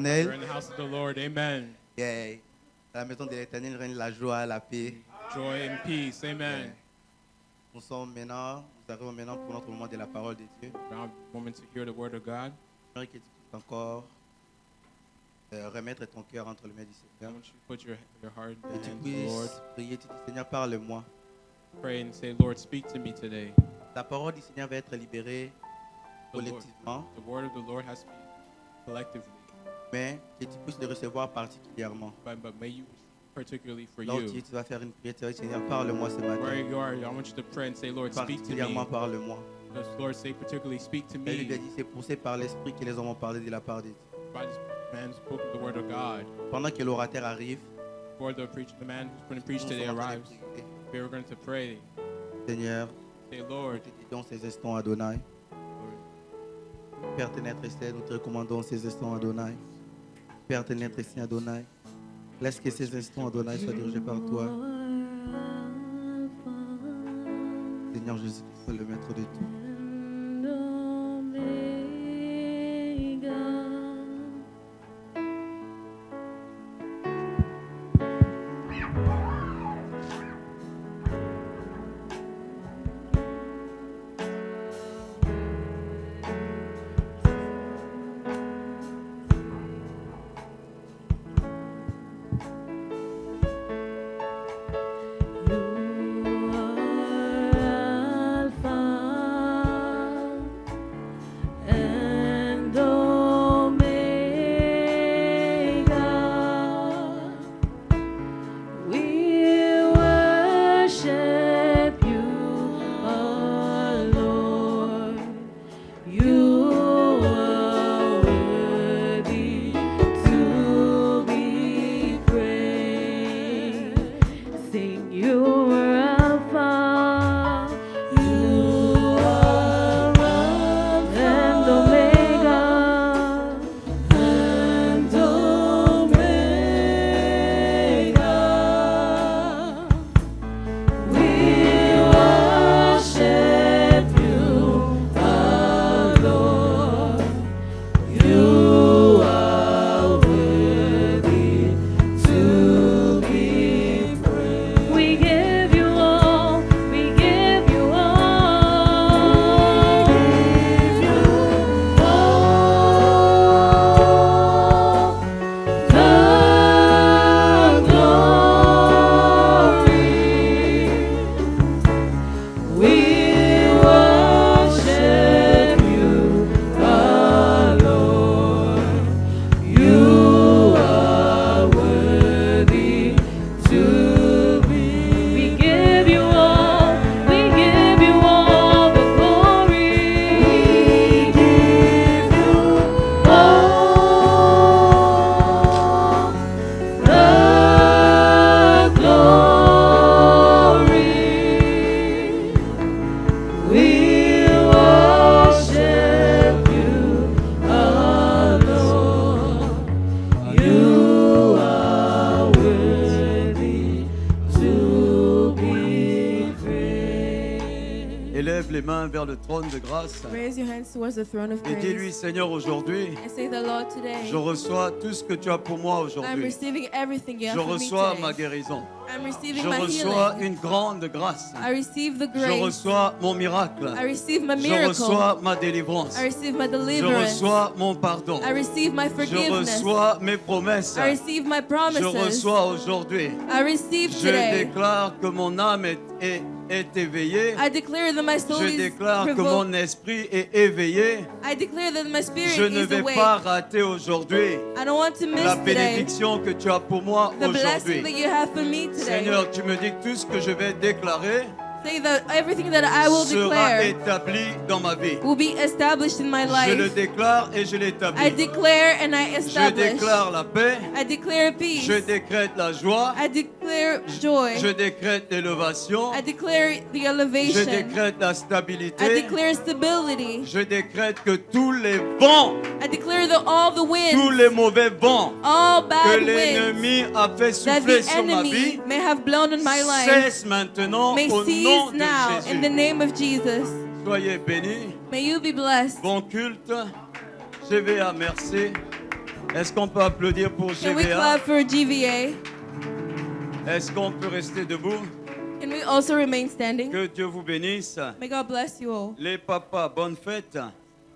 l'Éternel. We're in the house of the Lord. Amen. Yeah. À la maison de l'Éternel règne la joie, la paix. Joy and peace. Amen. Nous arrivons maintenant pour notre moment de la parole de Dieu. Now, a moment to hear the word of God. J'aimerais que tu puisses encore remettre ton cœur entre les mains du I Seigneur. want you to put your heart in Et the tu hands of the Lord. puisses prier, tu dis Seigneur, parle-moi. Pray and say, Lord, speak to me today. La parole du Seigneur va être libérée The, Lord, collectivement, the word of the Lord has to be collectively, mais que tu puisses le recevoir particulièrement. but may you particularly for Là où tu you. vas faire une prière, tu vas dire Seigneur, parle-moi ce Where matin. you are, I want you to pray and say, Lord, speak to me. Particulièrement, parle-moi. Just, Lord, say particularly, speak to La Bible me. dit c'est poussé par l'Esprit que les hommes ont parlé de la part de Dieu. By this man spoke the word of God. Pendant que l'orateur arrive, Before the man who's going to preach nous today sommes en train de arrives, prier. we are going to pray. Seigneur, Say, nous Lord, te disons ces instants Adonai. Père ténèbre et Seigneur, nous te recommandons ces instants Adonai. Père ténèbre et Seigneur Adonai, laisse que ces instants Adonai soient dirigés par toi. Seigneur Jésus, tu sois le maître de tout. Élève les mains vers le trône de grâce Raise your hands towards the throne of et dis-lui, grace Seigneur, aujourd'hui, and say, the Lord, today je reçois tout ce que tu as pour moi I'm aujourd'hui. receiving everything you have Je for me reçois ma today. guérison. I'm receiving Je my reçois healing. une grande grâce. I receive the Je grace. reçois mon miracle. I receive my Je miracle. reçois ma délivrance. I receive my Je deliverance. reçois mon pardon. I receive my Je forgiveness. reçois mes promesses. I receive my Je promises. reçois aujourd'hui. I receive Je today. déclare que mon âme est éveillée. I declare that my soul Je is déclare que provoked. mon esprit est éveillé. I declare that my spirit Je ne is vais awake. pas rater aujourd'hui I don't want to miss la today bénédiction que tu as pour moi the blessing that aujourd'hui. you have for me today. Seigneur, tu me dis que tout ce que je vais déclarer Say that everything that I will sera declare établi dans ma vie. will be established in my Je le life. déclare et je I l'établis. declare and I Je establish. déclare la paix. I declare peace. Je décrète la joie. I declare joy. Je décrète l'élévation. I declare the Je elevation. décrète la I stabilité. declare stability. Je décrète que tous les vents, I declare that all the tous winds, les mauvais vents all que bad winds l'ennemi a fait that souffler the sur ma enemy vie may have blown in my life cessent maintenant may au nom cease de now in the Jésus. name of Jesus. Soyez bénis. May you be blessed. Bon culte. Je vais à merci. Est-ce qu'on peut applaudir pour Can we GVA? clap for GVA? Est-ce qu'on peut rester debout? Can we also remain standing? Que Dieu vous bénisse. May God bless you all. Les papas, bonne fête.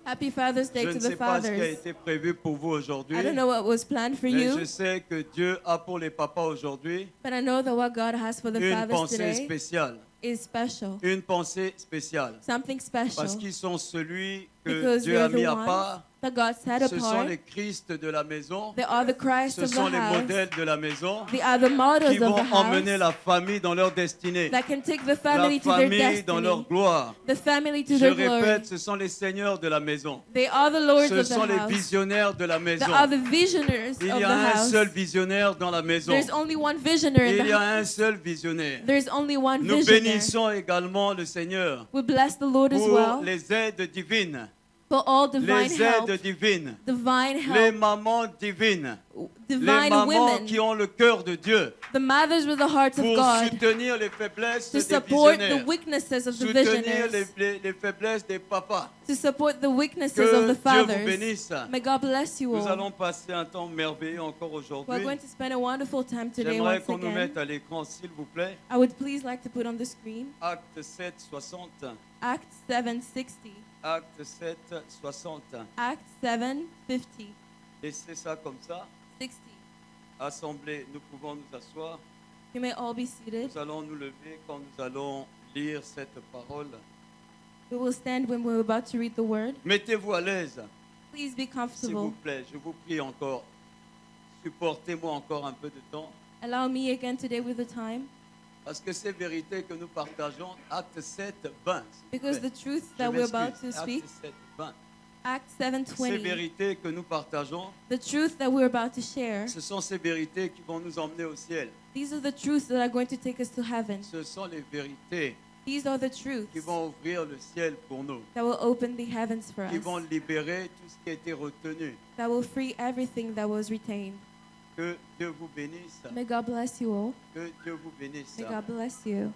Happy Father's Day Je to ne the sais pas ce qui a fathers. été prévu pour vous aujourd'hui, I don't know what was planned for mais you, je sais que Dieu a pour les papas aujourd'hui but I know that what God has for the une fathers pensée today spéciale. is special. Une pensée spéciale. Something special. Parce qu'ils sont celui que Because Dieu a they're mis the à ones part. that God set Ce sont apart. les Christ de la maison. They are the Christ Ce of the sont les house. modèles de la maison They are the models qui of vont the emmener house la famille dans leur destinée. that can take the La family to their famille dans leur destiny. gloire. The family to Je their glory. répète, ce sont les seigneurs de la maison. They are the lords Ce of sont the les house. visionnaires de la maison. They are the visionaries Il of y the a un house. seul visionnaire dans la maison. There's only one visionary in Il the y a house. un seul visionnaire. There's only one Nous visionary. bénissons également le Seigneur We bless the Lord as pour well les aides divines, for all divine les help, aides divines, divine les help, mamans divines, les divine mamans women, qui ont le cœur de Dieu the mothers with the hearts of pour God, soutenir les faiblesses to des support the visionnaires, weaknesses of the soutenir visionaries, les faiblesses des papas. to support the weaknesses Que of the Dieu vous fathers. bénisse. May God bless you Nous all. allons passer un temps merveilleux encore We're aujourd'hui. going to spend a wonderful time today J'aimerais once qu'on nous again. mette à l'écran, s'il vous plaît, I would please like to put on the screen Acte 7, 60. Acts 7:60. Acte 7, 60. Acts 7:50. Laissez ça comme ça. 60. Assemblée, nous pouvons nous asseoir. You may all be seated. Nous allons nous lever quand nous allons lire cette parole. We will stand when we're about to read the word. Mettez-vous à l'aise, Please be s'il vous comfortable. plaît. Je vous prie encore. Supportez-moi encore un peu de temps. Allow me again today with the time, Parce que ces vérités que nous partageons, Acte 7, 20. s'il vous because plaît. the truth Je that we're about m'excuse. to speak, Acte 7, 20. Acts Ces 7:20, vérités que nous partageons, the truth that we're about to share, ce sont ces vérités qui vont nous emmener au ciel. these are the truths that are going to take us to heaven. Ce sont les vérités These are the truths qui vont ouvrir le ciel pour nous, that will open the heavens for qui vont us, libérer tout ce qui a été retenu. that will free everything that was retained. Que Dieu vous bénisse. May God bless you all. Que Dieu vous bénisse. May God bless you.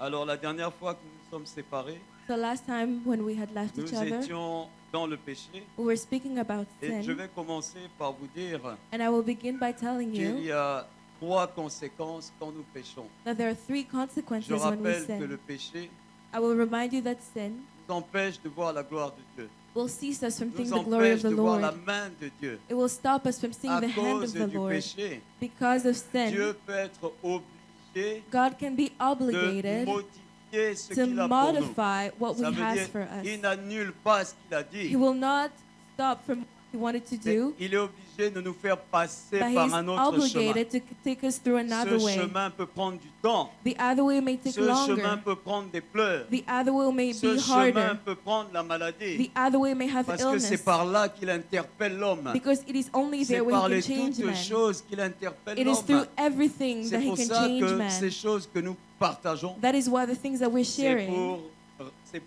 Alors la dernière fois que nous nous sommes séparés, So last time when we had left each nous other, étions dans le péché. we were speaking about Et je sin, vais commencer par vous dire and I will begin by telling qu'il you y a 3 conséquences quand nous péchons. that there are 3 consequences Je when we rappelle que le sin. péché I will remind you that sin nous empêche de voir la gloire de Dieu. will cease us from seeing Nous the glory of empêche the de voir la Lord. main de Dieu. It will stop us from seeing À the hand cause of the du Lord. péché, Because of sin, Dieu peut être obligé God can be de obligated modifier ce to qu'il a pour nous. modify what Ça we veut has dire for us. il n'annule pas ce qu'il a He dit. will not stop from what he wanted to Mais do, il est obligé de nous faire passer but par he's un autre chemin. obligated to take us through another Ce way. chemin peut prendre du temps. The other way may take Ce chemin longer. peut prendre des pleurs. The other way may Ce be chemin harder. peut prendre la maladie. The other way may have Parce que c'est illness. par là qu'il interpelle l'homme. Because it is only C'est there where par he les can change toutes man. choses qu'il interpelle It is through l'homme. everything C'est that he pour can ça change que ces man. choses que nous partageons, That is why the things that we're c'est sharing,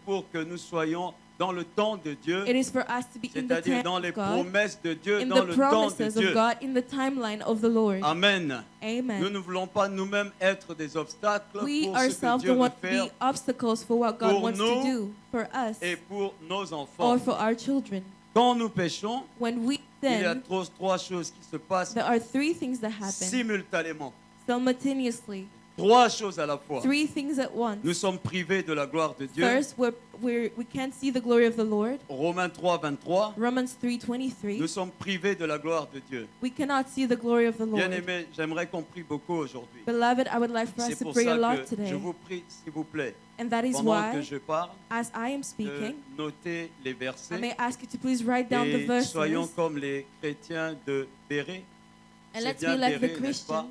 pour que nous soyons dans le temps de Dieu, it is for us to be in the c'est-à-dire time dans les of God, promesses de Dieu, in dans the le temps de promises of Dieu. God, in the timeline of the Lord. Amen. Nous Amen. ne voulons pas nous-mêmes être des obstacles We pour ce que ourselves Dieu don't veut want to faire be obstacles for what God pour wants to nous do for us et pour nos or enfants. for our children. Quand nous péchons, When we il y a sin, trois choses qui se passent there are 3 things that happen simultanément. simultaneously. 3 choses à la fois. 3 things at once. Nous sommes privés de la gloire de Dieu. First, we can't see the glory of the Lord. Romains 3, 23. Romans Nous 3:23. sommes privés de la gloire de Dieu. We cannot see the glory of the Lord. Bien-aimés, j'aimerais qu'on prie beaucoup aujourd'hui. Beloved, I would like for us C'est to pour pray a ça lot que today. je vous prie, s'il vous plaît, And that is pendant que why, je parle, as I am de speaking, noter les I versets may ask you to please write down the et verses. soyons comme les chrétiens de Béret. And C'est let's bien be like the Béret, n'est-ce pas? Christians,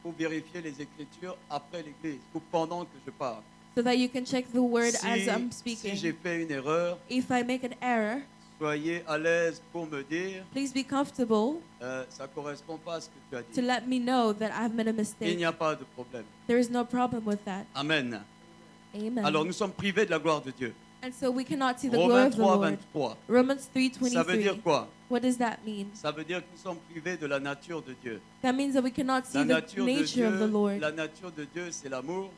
Pour vérifier les Écritures après l'Église ou pendant que je parle. so that you can check the word as I'm Si speaking. j'ai fait une erreur, If I make an error, soyez à l'aise pour me dire, please be comfortable ça ne correspond pas à ce que tu as to dit. let me know that I've made a Il mistake. n'y a pas de problème. There is no problem with that. Amen. Amen. Alors nous sommes privés de la gloire de Dieu. And so we cannot see the glory Romains of the 3, Lord. 23. Romans Ça veut dire 3:23. quoi? What does that mean? Ça veut dire que nous sommes privés de la nature de Dieu. That means that we cannot see La the nature de nature of the Dieu, Lord. la nature de Dieu, c'est l'amour.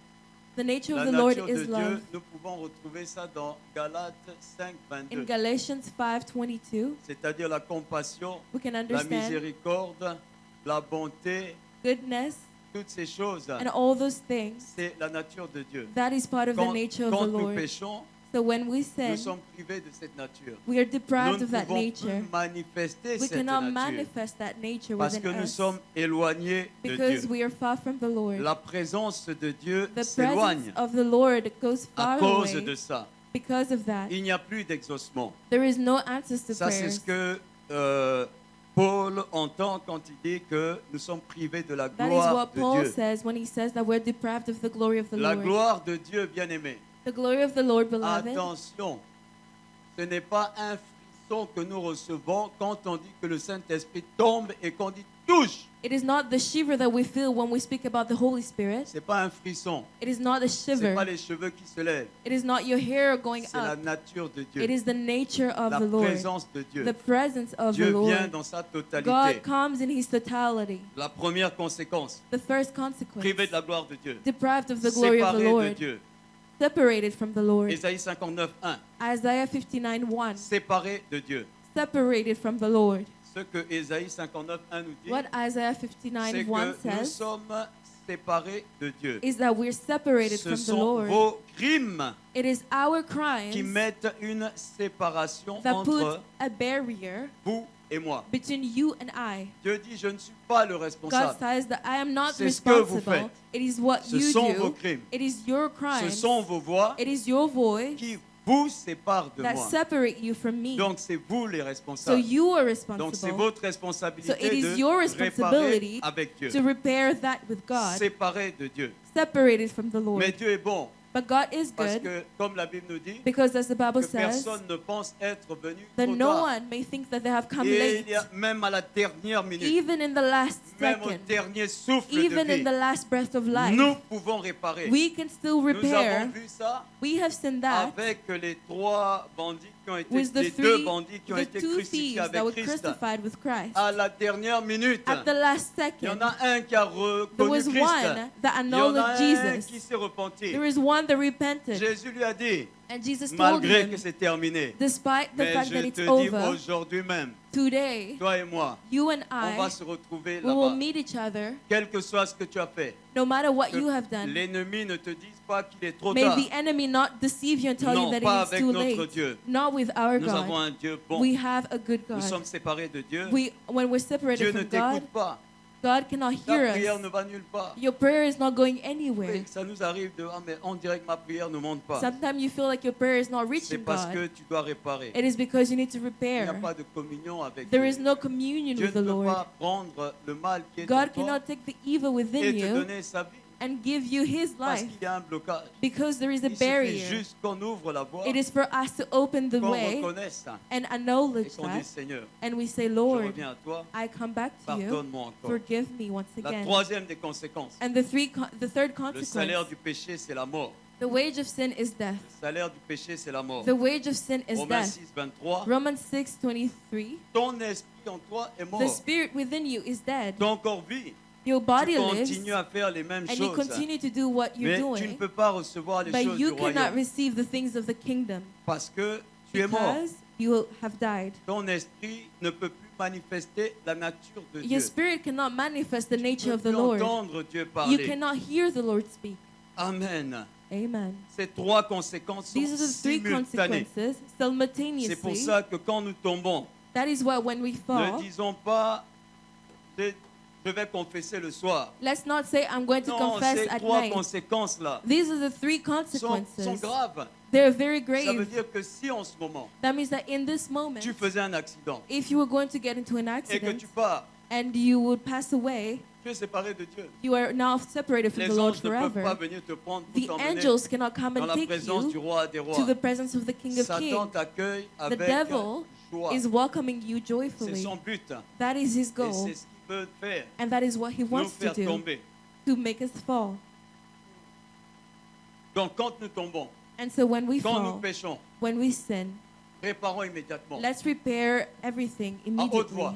The nature La of the Lord nature de is Dieu, love. nous pouvons retrouver ça dans Galates 5, In 22. Galatians 5:22, C'est-à-dire la compassion, we can la understand miséricorde, la bonté, goodness toutes ces choses. and all those things. C'est la nature de Dieu. That is part of the Quand, nature of quand the nous Lord. péchons, So when we nous sin, sommes privés de cette nature. we are Nous deprived ne of that pouvons nature. plus manifester We cette cannot nature manifest that nature parce que within nous us sommes éloignés de because Dieu. we are far from the Lord. La présence de Dieu The s'éloigne presence of the Lord goes à far cause away de ça. because of that. Il n'y a plus d'exaucement. There is no answers to Ça, c'est prayers. ce que Paul entend quand il dit que nous sommes privés de la That is gloire what de Paul Dieu. says when he says that we're deprived of the glory of the La Lord. gloire de Dieu, bien-aimé. The glory of the Lord, beloved, Attention, ce n'est pas un frisson que nous recevons quand on dit que le Saint-Esprit tombe et qu'on dit touche. it is not the shiver that we feel when we speak about the Holy Spirit. C'est pas un frisson. It is not a C'est shiver. pas les cheveux qui se lèvent. It is not your hair going C'est la up. nature de Dieu. It is the nature of La the Lord. présence de Dieu. The presence of the Dieu vient Lord. dans sa God totalité. comes in his totality. La première conséquence, The first consequence, privé de la gloire de Dieu. deprived of the glory of the Séparé de Lord, Dieu. separated from the Lord. Ésaïe 59, 1. Isaiah 59:1, Séparé de Dieu. separated from the Lord. Ce que Ésaïe 59, 1 nous dit, What Isaiah c'est 59:1 que nous says sommes séparés de Dieu. is that we're separated Ce from the sont Lord. vos crimes It is our qui crimes mettent une séparation that put entre a barrier vous et moi. between you and I. Dieu dit, je ne suis pas le God responsable. says that I am not C'est ce que vous responsible. faites. It is what Ce you sont vos do. crimes. It is your Ce crimes. sont vos voix It is your voice qui vous séparent de that moi. separate you from me. Donc c'est vous les So responsables. you are Donc c'est responsible votre responsabilité So it is de your réparer responsibility avec Dieu. to repair that with God, Séparé de Dieu. separated from the Lord. Mais Dieu est bon But God is parce good que, comme la Bible nous dit, because, as the Bible que says, personne ne pense être venu that trop no tard. one may think that they have come Et late, il y a même à la dernière minute, even in the last même au second, dernier souffle even de in vie, the last breath of life. nous pouvons réparer. We can still Nous avons repair. vu ça We have seen that avec les trois bandits qui ont été, with the les deux three, bandits qui ont the été two crucifiés thieves that were avec Christ. crucified with Christ. À la dernière minute, At the last il y en second, a un qui a there reconnu was Christ. one that Il y en a acknowledged un Jesus. qui s'est repenti. There is one that repented. Jésus lui a dit, And Jesus told malgré que him, c'est terminé, despite the mais fact je that te it's dis over, aujourd'hui même, today, toi et moi, you and on va I, se retrouver we will là-bas. meet each other, Quel que soit ce que tu as fait, no matter what que you have done. l'ennemi ne te dise pas qu'il est trop May tard. the enemy not deceive you and tell Non, you that pas it is avec too notre late. Dieu. Not with our Nous avons God. un Dieu bon. We have a good Nous God. sommes séparés de Dieu. When we're Dieu separated ne from God, t'écoute pas. God cannot Ta hear prière us. ne va nulle part. Your prayer is not going Oui, anywhere. ça nous arrive de ah mais on dirait que ma prière ne monte pas. Sometimes you feel like your prayer is not C'est reaching parce God. que tu dois réparer. It is because you need to Il n'y a repair. pas de communion avec There Dieu. is no communion Dieu with ne the peut Lord. pas prendre le mal qui est en God toi cannot take the evil et within te you donner sa vie and give you His parce life qu'il y a un blocage. because there is a Il suffit barrier. juste qu'on ouvre la voie, It is for us to open the qu'on way reconnaisse ça and et acknowledge qu'on that, dise Seigneur, and we say, je Lord, reviens à toi, I come back to you. pardonne-moi encore. Forgive me once La again. troisième des conséquences, And the third le salaire consequence, du péché c'est la mort. the wage of sin is death. Le salaire du péché c'est la mort. The wage of sin is Romains death. 6, 23, Romans 6:23. ton esprit en toi est mort. The spirit within you is dead. Ton corps vit. Your body Tu lives, continues à faire les mêmes and you choses. continue to do what you're Mais tu ne doing, peux pas recevoir les but choses du you cannot royaume receive the things of the kingdom parce que tu es mort. because you have died. Ton esprit ne peut plus manifester la nature de Dieu. Your spirit cannot manifest the Tu nature ne of peux the plus Lord. entendre Dieu You parler. cannot hear the Lord speak. Amen. Amen. Ces trois conséquences sont These are the three simultanées. consequences C'est pour simultaneously. ça que quand nous tombons, That is why when we ne fall, disons pas je vais confesser le soir. let's not say I'm going to Non, confess ces at trois night. conséquences-là These are the three sont consequences. graves. They're very Ça veut grave. dire que si en ce moment, That means that in this moment, tu faisais un accident if you were going to get into an et que accident tu pars, and you would pass away, tu es séparé de Dieu. you are now separated from Les the Lord anges ne peuvent pas forever. venir te prendre pour The t'emmener angels cannot come dans and la take présence du you roi des rois. to the presence of the King of Satan Kings. t'accueille The avec devil joie. is welcoming you C'est joyfully. son but. That is his Et goal, c'est ce qu'il veut faire, and that is what he nous wants to faire do, tomber. to make us fall. Donc quand nous tombons, And so when we quand nous fall, péchons, when we sin, réparons immédiatement. let's repair everything À haute immediately. voix.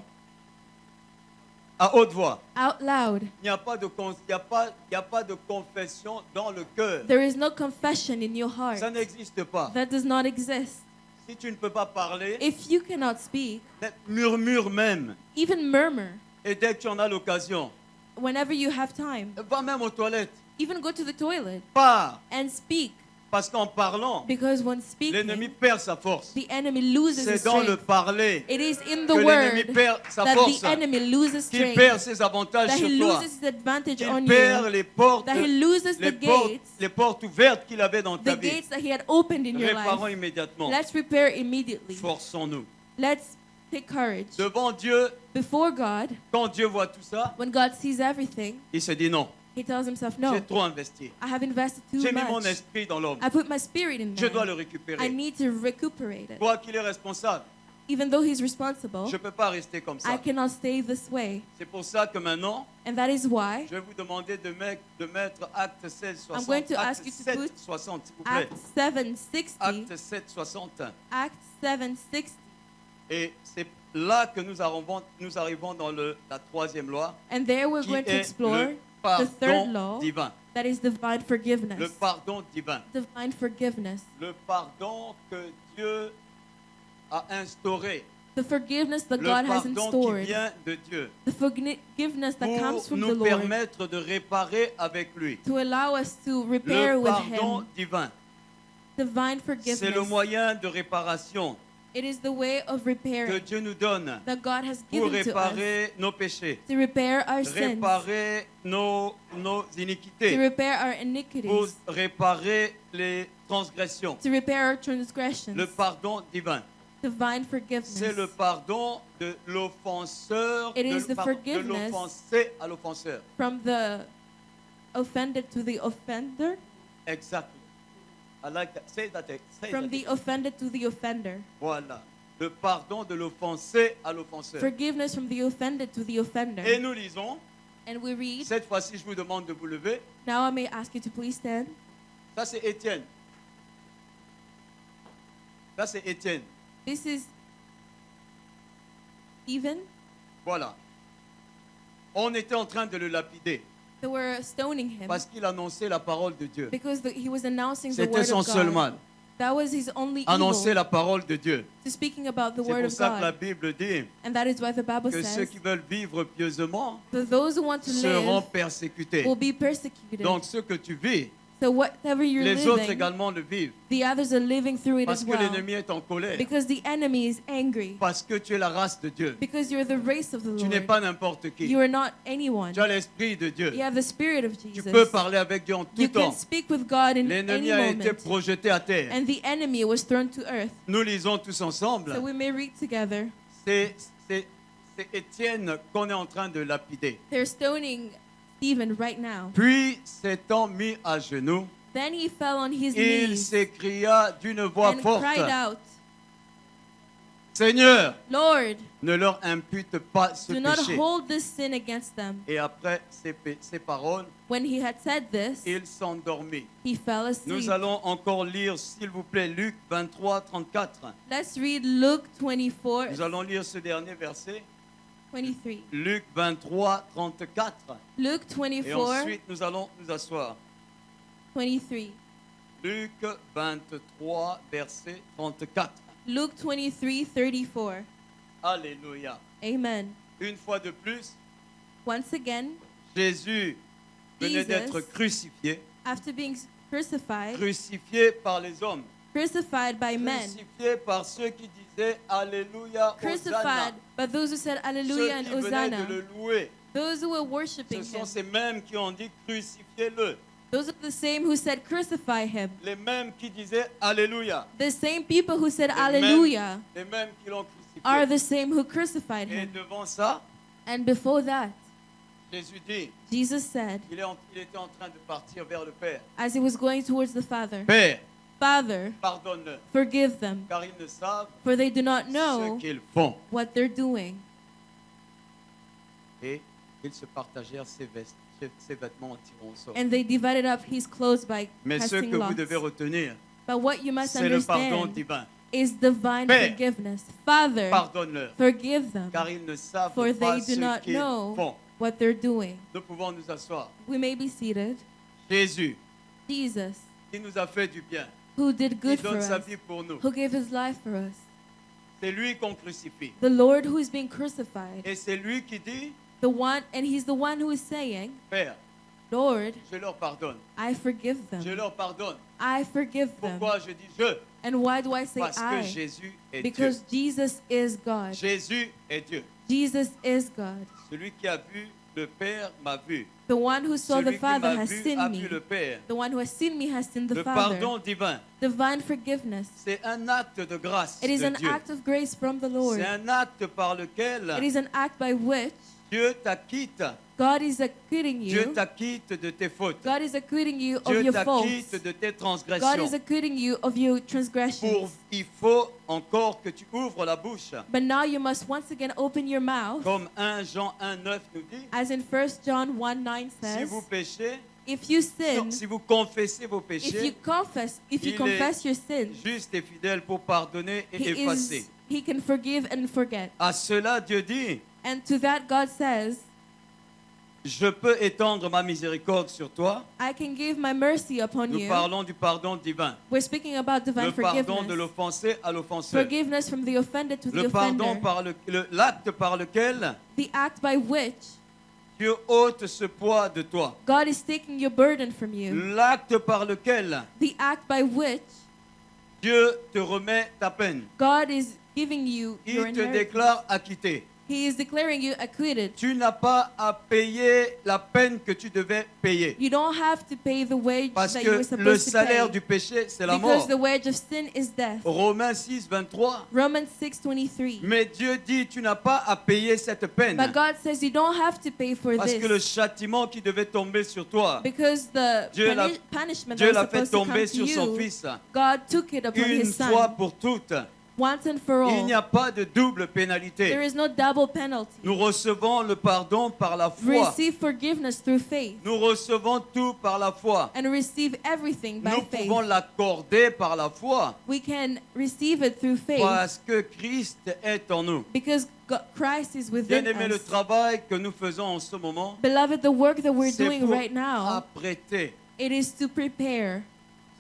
à haute voix. out loud. Il n'y a pas de confession dans le cœur. There is no confession in your heart. Ça n'existe pas. That does not exist. Si tu ne peux pas parler, If you cannot speak, murmure même. even murmur Et dès que tu en as l'occasion, whenever you have time. va même aux toilettes. Even go to the toilet Pars. and speak. Parce qu'en parlant, Because when l'ennemi speaking, perd sa force. the enemy loses his C'est dans le strength. parler It is in que the l'ennemi word perd sa that force, the enemy loses qu'il perd strength, ses avantages that sur he toi, loses his advantage qu'il on perd you, les portes, that he loses the les portes ouvertes qu'il avait dans ta the vie. gates that he had opened in your Réparons life. immédiatement. Let's prepare immediately. Forçons-nous. Let's take courage. Devant Dieu, Before God, quand Dieu voit tout ça, when God sees everything, il se dit non, he tells himself, j'ai no, trop investi. I have invested too J'ai mis mon much. esprit dans l'homme. I put my spirit in Je dois le man. I récupérer. need to recuperate it. Toi qu'il est responsable, Even though he's responsible, je ne peux pas rester comme I ça. cannot stay this way. C'est pour ça que maintenant, And that is why je vais vous demander de mettre acte 16, I'm going 60. to ask Acte you to 7, put 60, s'il vous plaît. Acts 7:60, Acte 7, 60. Acts 7:60, Et c'est là que nous arrivons dans la troisième loi, and there we're qui going to est explore le the third pardon law, divin. that is divine Le forgiveness. pardon divin. Divine forgiveness. Le pardon que Dieu a instauré. The forgiveness that Le God has pardon qui instaured. vient de Dieu. The forgiveness that comes Pour from the nous Lord permettre de réparer avec lui. to allow us to repair Le with pardon Him. divin. Divine C'est le forgiveness. moyen de réparation It is the way of que repairing Dieu nous donne that God has pour given to us réparer nos péchés, to repair our sins, réparer nos to iniquités, repair our pour iniquities, réparer les transgressions. to repair our transgressions. Le pardon divin, Divine c'est forgiveness. le pardon de l'offenseur, It is de the forgiveness l'offensé à l'offenseur. From the offended to the offender. Exactly. I like that. Say that. Say From that. the offended to the offender. Voilà. Le pardon de l'offensé à l'offenseur. Forgiveness from the offended to the offender. Et nous lisons, And we read, cette fois-ci je vous demande de vous lever. now I may ask you to please stand. Ça c'est Étienne. Ça c'est Étienne. This is Stephen. Voilà. On était en train de le lapider They were stoning him parce qu'il annonçait la parole de Dieu. because he was announcing the C'était word son of seul God. mal. That was his only Annoncer evil, la parole de Dieu. to speaking about the C'est word pour of ça que la God. Bible dit And that is why the Bible que ceux says qui veulent vivre pieusement that those who want to seront live persécutés. will be persecuted. Donc ce que tu vis, So whatever you're les autres living, également le vivent. the others are living through it Parce as que well. l'ennemi est en colère. Because the enemy is angry. Parce que tu es la race de Dieu. Because you're the race of the Tu n'es Lord. pas n'importe qui. You are not anyone. Tu as l'esprit de Dieu. You have the spirit of Tu Jesus. peux parler avec Dieu en tout You can temps. speak with God in L'ennemi any a été moment. projeté à terre. And the enemy was thrown to earth. Nous lisons tous ensemble. So we may read together. C'est Étienne qu'on est en train de lapider. They're stoning Stephen right now. Puis s'étant mis à genoux, Then he fell on his il knees s'écria d'une voix and forte, cried out, Seigneur, Lord, ne leur impute pas ce do not péché. hold this sin against them. Et après ces paroles, When he had said this, il s'endormit. he fell asleep. Nous allons encore lire, s'il vous plaît, Luc 23, 34. Let's read Luke 24, Nous allons lire ce dernier verset. 23. Luc 23, 34. Luke Et 24, ensuite, nous allons nous asseoir. 23. Luc 23, verset 34. Luke 23, 34. Alléluia. Amen. Une fois de plus, Once again, Jésus venait Jesus, d'être crucifié. after being crucified, Crucifié par les hommes. crucified by men, Crucifié par ceux qui disaient Alléluia, crucified Hosanna. by those who said Ceux Alleluia and qui venaient Hosanna, de le louer. those who were Ce worshiping sont him, ces mêmes qui ont dit crucifiez-le. those are the same who said crucify him, Les mêmes qui disaient Alléluia. the same people who said Les mêmes- Alleluia Les mêmes qui l'ont are crucifié. the same who crucified Et him. devant ça, And before that, Jésus dit, Jesus said, il était en train de partir vers le Père. as he was going towards the Father, Père, Father, pardonne-leur, forgive them, car ils ne savent for they do not ce know qu'ils font. what they're doing. Et ils se partagèrent ses vêtements en tirant au sort. And they divided up his clothes by Mais ce casting que vous lots. devez retenir, But what you must c'est le pardon understand divin. is divine Père, forgiveness. Father, pardonne-leur, forgive them, car ils ne savent for pas they do ce not qu'ils know font. what they're doing. Nous pouvons nous asseoir. We may be seated. Jésus, Jesus, qui nous a fait du bien, who did qui good for donne sa us, vie pour nous, who gave his life for us. c'est lui qu'on crucifie. The Lord who is being crucified. Et c'est lui qui dit, The one, and he's the one who is saying, Père, Lord, je leur pardonne. I forgive Je them. leur pardonne. I forgive them. Pourquoi je dis je? And why do I say Parce que I? Jésus est Because Dieu. Jesus is God. Jésus est Dieu. Jesus is God. Celui qui a vu le Père m'a vu. The one who saw the Celui qui Father m'a has vu seen a me. vu le Père. The one who has seen me has seen the Le Father. pardon divin, Divine forgiveness. c'est un acte de grâce It is de an Dieu. act of grace from the Lord. C'est un acte par lequel It is an act by which Dieu t'acquitte. God is acquitting Dieu you. t'acquitte de tes fautes. God is acquitting you of Dieu your faults. t'acquitte de tes God is transgressions. acquitting you of your transgressions. Il faut encore que tu ouvres la bouche. But now you must once again open your mouth. Comme 1 Jean 1,9 nous dit, As in 1 John 1:9 si says, vous péchez, if you sin, si vous confessez vos if you péchés, confess, if you Il confess est your sins, juste et fidèle pour pardonner et he effacer. he can forgive and forget. À cela, Dieu dit, And to that God says, je peux étendre ma miséricorde sur toi. I can give my mercy upon Nous you. parlons du pardon divin. We're speaking about divine Le pardon de forgiveness. l'offensé à l'offenseur. Forgiveness from the offended to the Le pardon offender. par l'acte par lequel The act by which Dieu ôte ce poids de toi. God is taking your burden from you. L'acte par lequel The act by which Dieu te remet ta peine. God is giving you your Il te inheritance. déclare acquitté. He is declaring you acquitted. Tu n'as pas à payer la peine que tu devais payer. You don't have to pay the wage Parce that you were que supposed le to salaire pay. du péché, c'est la Because mort. the wage of sin is death. Romains 6, 23. Romans 6:23. Mais Dieu dit, tu n'as pas à payer cette peine. But God says you don't have to pay for Parce que le this. châtiment qui devait tomber sur toi, Because the Dieu l'a- punishment Dieu that l'a was fait supposed to tomber come to sur son you, Fils God took it upon une His fois Son pour toutes. once and for Il n'y all. a pas de double There pénalité. is no double penalty. Nous recevons le pardon par la foi. Receive forgiveness through faith Nous recevons tout par la foi. and receive everything by Nous faith. pouvons l'accorder par la foi We can receive it through faith parce que Christ est en nous. because Christ is within Bien-aimé, le us. travail que nous faisons en ce moment, Beloved, the work that we're c'est doing pour right now, apprêter it is to prepare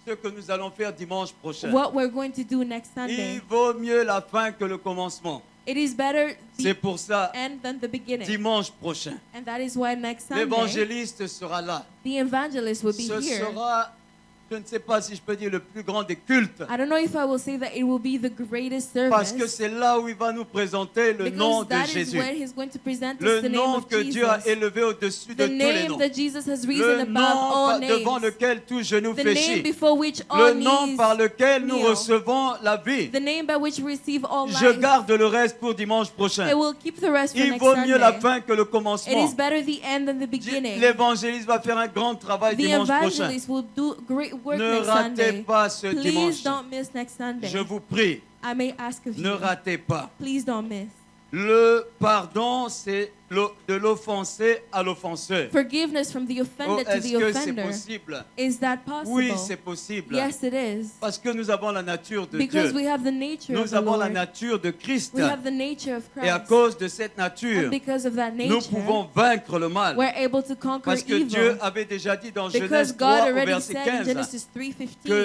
ce que nous allons faire dimanche prochain. what we're going to do next Il Sunday. vaut mieux la fin que le commencement. It is better C'est the pour ça, end than the beginning. dimanche prochain, And that is why next Sunday, l'évangéliste sera là. the evangelist will be Ce here. sera, je ne sais pas si je peux dire, le plus grand des cultes. I don't know if I will say that it will be the greatest Parce service. que c'est là où il va nous présenter le nom Because de that is Jésus. where he's going to present us Le the name nom of que Dieu a Jesus. élevé au-dessus de The tous les name noms. that Jesus has Le risen above nom all devant names. lequel tout genou The name fléchit. before which all Le nom knees par lequel nous kneel. recevons la vie. The name by which we receive all Je life. garde le reste pour dimanche I prochain. will keep the rest for Il next vaut mieux la Sunday. fin que le It commencement. is better the end than the beginning. L'évangéliste va faire un grand travail The dimanche prochain. evangelist will do great work Ne next ratez Sunday. pas ce Please dimanche. don't miss next Sunday. Je vous prie, I may ask of ne you. ratez pas. Please don't miss. Le pardon, c'est de l'offensé à l'offenseur. Forgiveness from the Oh, offended to est-ce the que c'est offender. possible? Is that possible? Oui, c'est possible. Yes, it is. Parce que nous avons la nature de Because Dieu. we have the nature of Nous the avons la Lord. nature de Christ. We have the nature of Et à Christ. cause de cette And nature, because of that nous nature, pouvons vaincre le mal. we're able to conquer Parce que evil. Dieu avait déjà dit dans Because Genèse God 3 au already verset said in 15 Genesis que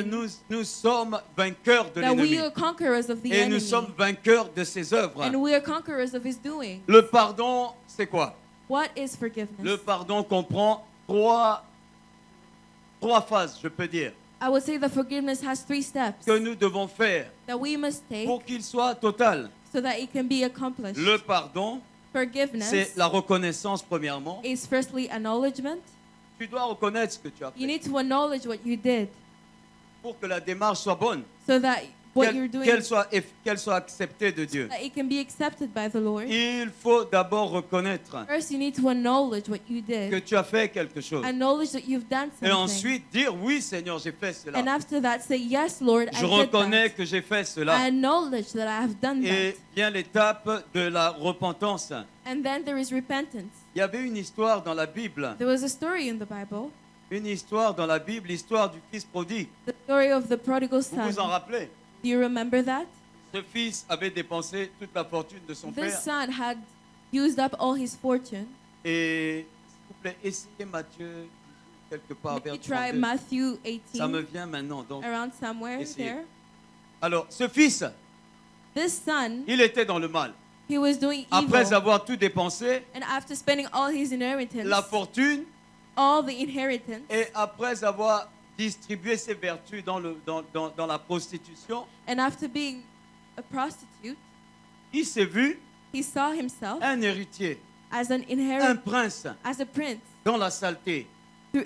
3:15 nous sommes vainqueurs de that we l'ennemi. are conquerors of the Et nous enemy. sommes vainqueurs de ses œuvres. And we are conquerors of his doing. Le pardon, c'est quoi? What is forgiveness? Le pardon comprend trois phases, je peux dire, I would say that forgiveness has 3 steps que nous devons faire that we must take pour qu'il soit total. so that it can be accomplished. Le pardon, Forgiveness c'est la reconnaissance premièrement. is firstly acknowledgement. Tu dois reconnaître ce que tu as You fait need to acknowledge what you did pour que la démarche soit bonne, so that what you're doing qu'elle soit acceptée de Dieu. that it can be accepted by the Lord. Il faut d'abord reconnaître First, you need to acknowledge what you que did. tu as fait quelque chose. Acknowledge that you've done Et something. ensuite dire, oui Seigneur, j'ai fait And cela. after that, say, yes, Lord, I Je did reconnais that. que j'ai fait I cela. acknowledge that I have done Et that. vient l'étape de la repentance. And then there is repentance. Il y avait une histoire dans la Bible, There was a story in the Bible, une histoire dans la Bible, l'histoire du fils prodigue. the story of the prodigal Vous vous en son. rappelez? Do you remember that? Ce fils avait dépensé toute la fortune de son This père. son had used up all his fortune. Et s'il vous plaît, essayez Matthieu quelque part Let vers me try 32. Matthew Ça me 18, vient maintenant. Donc, around somewhere essayez. there. Alors, ce fils, This son, il était dans le mal. he was doing Après evil. avoir tout dépensé, And after spending all his inheritance, la fortune, all the inheritance, et après avoir distribué ses vertus dans la prostitution, and after being a prostitute, il s'est vu he saw himself un héritier, as an un inherit, prince as a prince dans la saleté.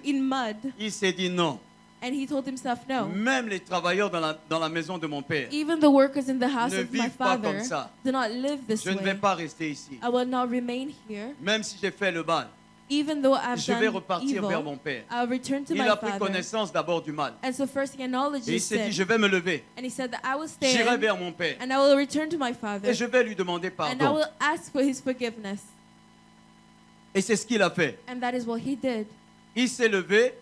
in mud, Il s'est dit non. and he told himself, no. Même les travailleurs dans la maison de mon père, Even the workers in the house Ne of my vivent pas father comme ça. do not live this je ne vais way. pas rester ici. I will not remain here. Même si j'ai fait le mal, Even though I've je vais done repartir vers evil, mon père. I'll return to Il my a pris father. connaissance d'abord du mal. And so first he acknowledged Et il his s'est dit, je sin. vais me lever. And he said that I will J'irai stand vers mon père. and I will return to my father. Et je vais lui demander And I pardon. will ask for his forgiveness. Et c'est ce qu'il a fait. And that is what he did. Il s'est levé.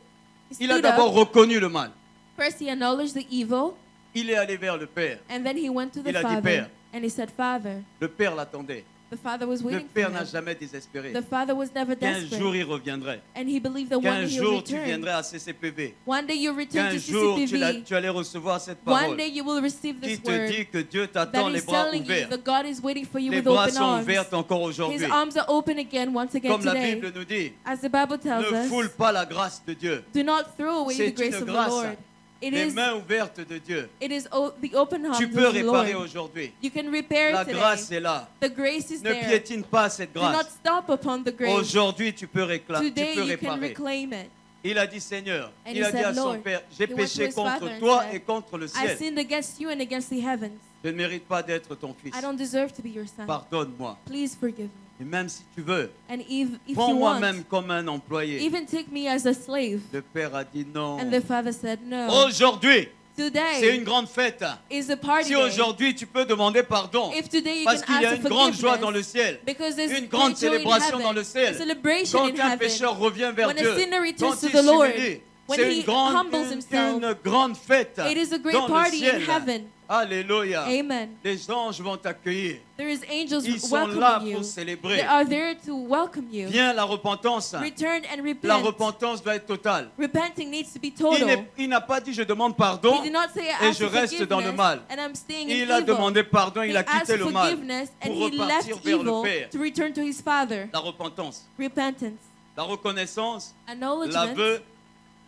He Il a stood d'abord up. reconnu le mal. First he acknowledged the evil. Il est allé vers le père. And then he went to the Il a dit, father. Père. And he said, Father. Le père l'attendait. The father was Le waiting for père n'a him. jamais désespéré. The father was never Qu'un jour desperate. il reviendrait. And he believed that one Qu'un day he'll jour tu return. viendrais à CCPV. One day you'll return Qu'un to jour CCPV. tu allais recevoir cette One parole day you will receive qui this te word dit que Dieu t'attend that les is bras telling you ouverts. that God is waiting for you Les with bras open sont arms. ouverts encore His aujourd'hui. arms are open again once again Comme la today. Bible nous dit, As the Bible tells ne us, foule pas la grâce de Dieu. do not throw away C'est the grace une of the grâce. Lord. It Les is, mains ouvertes de Dieu. the open arms Tu of peux the réparer Lord. aujourd'hui. You can repair La today. grâce est là. The grace is Ne there. piétine pas cette Do not grâce. stop upon the grace. Aujourd'hui, tu peux Today you can réparer. reclaim it. Il a dit, Seigneur, And il he a dit said, à son Lord, Père, j'ai he went to péché his contre father and toi said, et contre le I ciel. sinned against you and against the heavens. Je ne mérite pas d'être ton fils. I don't deserve to be your son. Pardonne-moi. Please forgive me. Et même si tu veux, And if you prends-moi want, même comme un employé. even take me as a slave. Le Père a dit non. And the father said, no. Aujourd'hui, c'est Today une grande fête. is a party Si day. aujourd'hui tu peux demander pardon, If today you parce can qu'il y a ask une for grande joie dans forgiveness, le ciel. because there's Une grande great joy in célébration dans heaven, le a ciel. celebration Quand in un heaven. pécheur revient vers When a Dieu, sinner returns quand to il the Lord, s'humilie, when c'est he une grande, humbles himself, une grande fête it is a great dans le party in ciel. heaven. Alléluia. Amen. Les anges vont t'accueillir. There is angels Ils sont là welcoming you. pour célébrer. They are there to welcome you. Viens la repentance. Return and La repent. repentance doit être totale. Repenting needs to be Il total. n'a pas dit je demande pardon. He did not say I et ask je for reste dans le forgiveness mal. and I'm staying Il in a evil. demandé pardon, He il a asked quitté le mal forgiveness and pour he left repartir vers le evil Père. to return to his father. La repentance, Repentance, la reconnaissance, acknowledgement, l'aveu,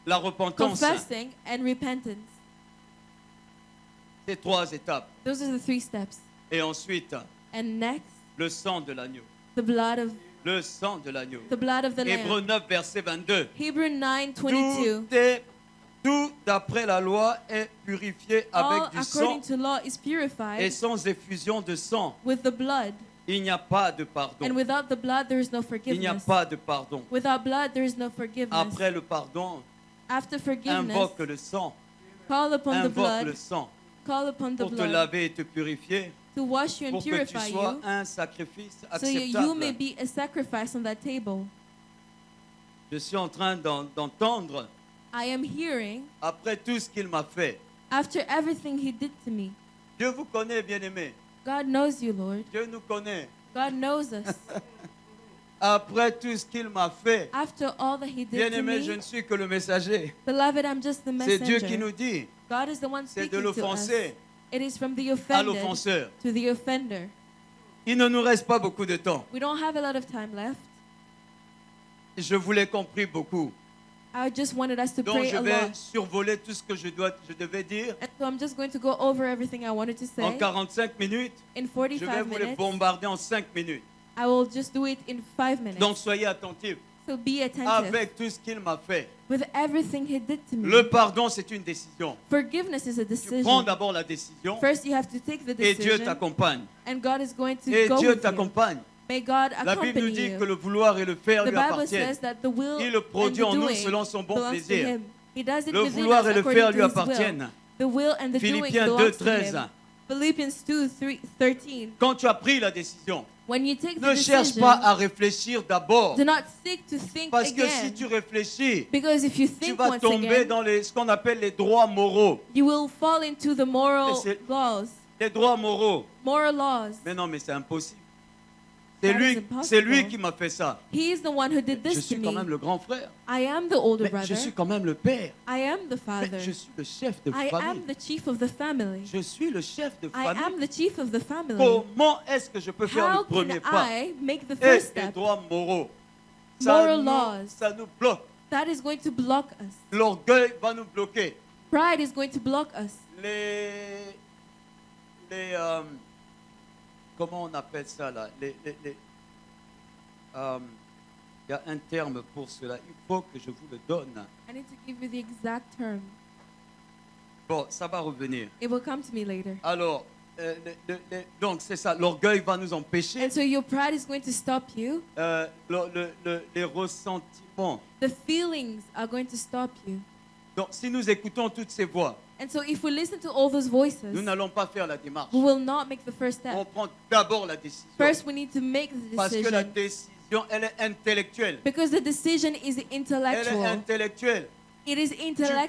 la repentance. confessing, and repentance. Ces trois étapes. Those are the 3 steps. Et ensuite, And next, le sang de l'agneau. the blood of Le sang de l'agneau. the Hébreux lamb. 9, verset 22. Hebrew 9:22. Tout d'après la loi est purifié avec All du sang according to law is et purified sans effusion de sang. with the blood, Il n'y a pas de pardon. and without the blood there is no Il n'y a forgiveness. pas de pardon. Without blood there is no forgiveness. Après le pardon, After forgiveness, invoque le sang. call upon the Invoque le blood, sang call upon the pour te blood laver et te purifier, to wash you and pour que tu purify sois you, un sacrifice so you may acceptable. be a sacrifice on that table. Je suis en train d'entendre, I am hearing, après tout ce qu'il m'a fait. after everything he did to me. Dieu vous connaît, bien-aimés. God knows you, Lord. Dieu nous connaît. God knows us. Après tout ce qu'il m'a fait, After all that he did to bien-aimé, je me, ne suis que le messager. beloved, I'm just the C'est Dieu qui messenger. nous dit, God is the one c'est de speaking to us. l'offenser It is from the à offended l'offenseur. to the offender. Il ne nous reste pas beaucoup de temps. We don't have a lot of time left. Je vous l'ai compris beaucoup. I just wanted us to Donc pray je a vais lot. survoler tout ce que je devais dire. And so I'm just going to go over everything I wanted to say. En 45 minutes, In je 45 vais vous les minutes. bombarder en 5 minutes. I will just do it in 5 minutes. Donc soyez attentifs. So be attentive Avec tout ce qu'il m'a fait. with everything he did to me. Le pardon, c'est une décision. Forgiveness is a Tu decision. prends d'abord la décision First, you have to take the et Dieu decision, t'accompagne. and God is going to Et go Dieu with you. t'accompagne. May God La Bible nous accompany dit you. que le vouloir et le faire The lui Bible appartiennent. says that the will Il le and produit the en nous doing selon son bon belongs to plaisir. him. He does it Le within vouloir us et le according faire to lui his appartiennent. will. The will and the doing Philippiens belongs 2, to 13. him. Philippians 2:13. Quand tu as pris la décision, When you take the Ne cherche decision, pas à réfléchir d'abord. do not seek to think Parce que si again. tu réfléchis, Because if you tu think vas once tomber again, dans ce qu'on appelle les droits moraux. you will fall into the moral Mais c'est- laws. Les droits moraux. Moral laws. Mais non, mais c'est impossible. That is C'est impossible. lui qui m'a fait ça. He is the one who did Je this to suis quand même me. le grand frère. I am the older Mais brother. je suis quand même le père. I am the Mais father. je suis le chef de I famille. am the chief of the family. Je suis le chef de I am famille. the chief of the family. Comment est-ce que je peux faire How le premier can pas? I make the Et first les step? droits moraux. Moral laws. Ça nous bloque. That is going to block us. L'orgueil va nous bloquer. Pride is going to block us. Comment on appelle ça là? Il y a un terme pour cela. Il faut que je vous le donne. I need to give you the exact term. Bon, ça va revenir. It will come to me later. Alors, donc c'est ça. L'orgueil va nous empêcher. And so your pride is going to stop you. Les ressentiments. The feelings are going to stop you. Donc, si nous écoutons toutes ces voix, And so if we listen to all those voices, nous n'allons pas faire la démarche. we will not make the first On step. prend d'abord la décision. First, we need to make the Parce que la decision. décision, elle est intellectuelle. Because the decision is Elle est intellectual. intellectuelle. It is Tu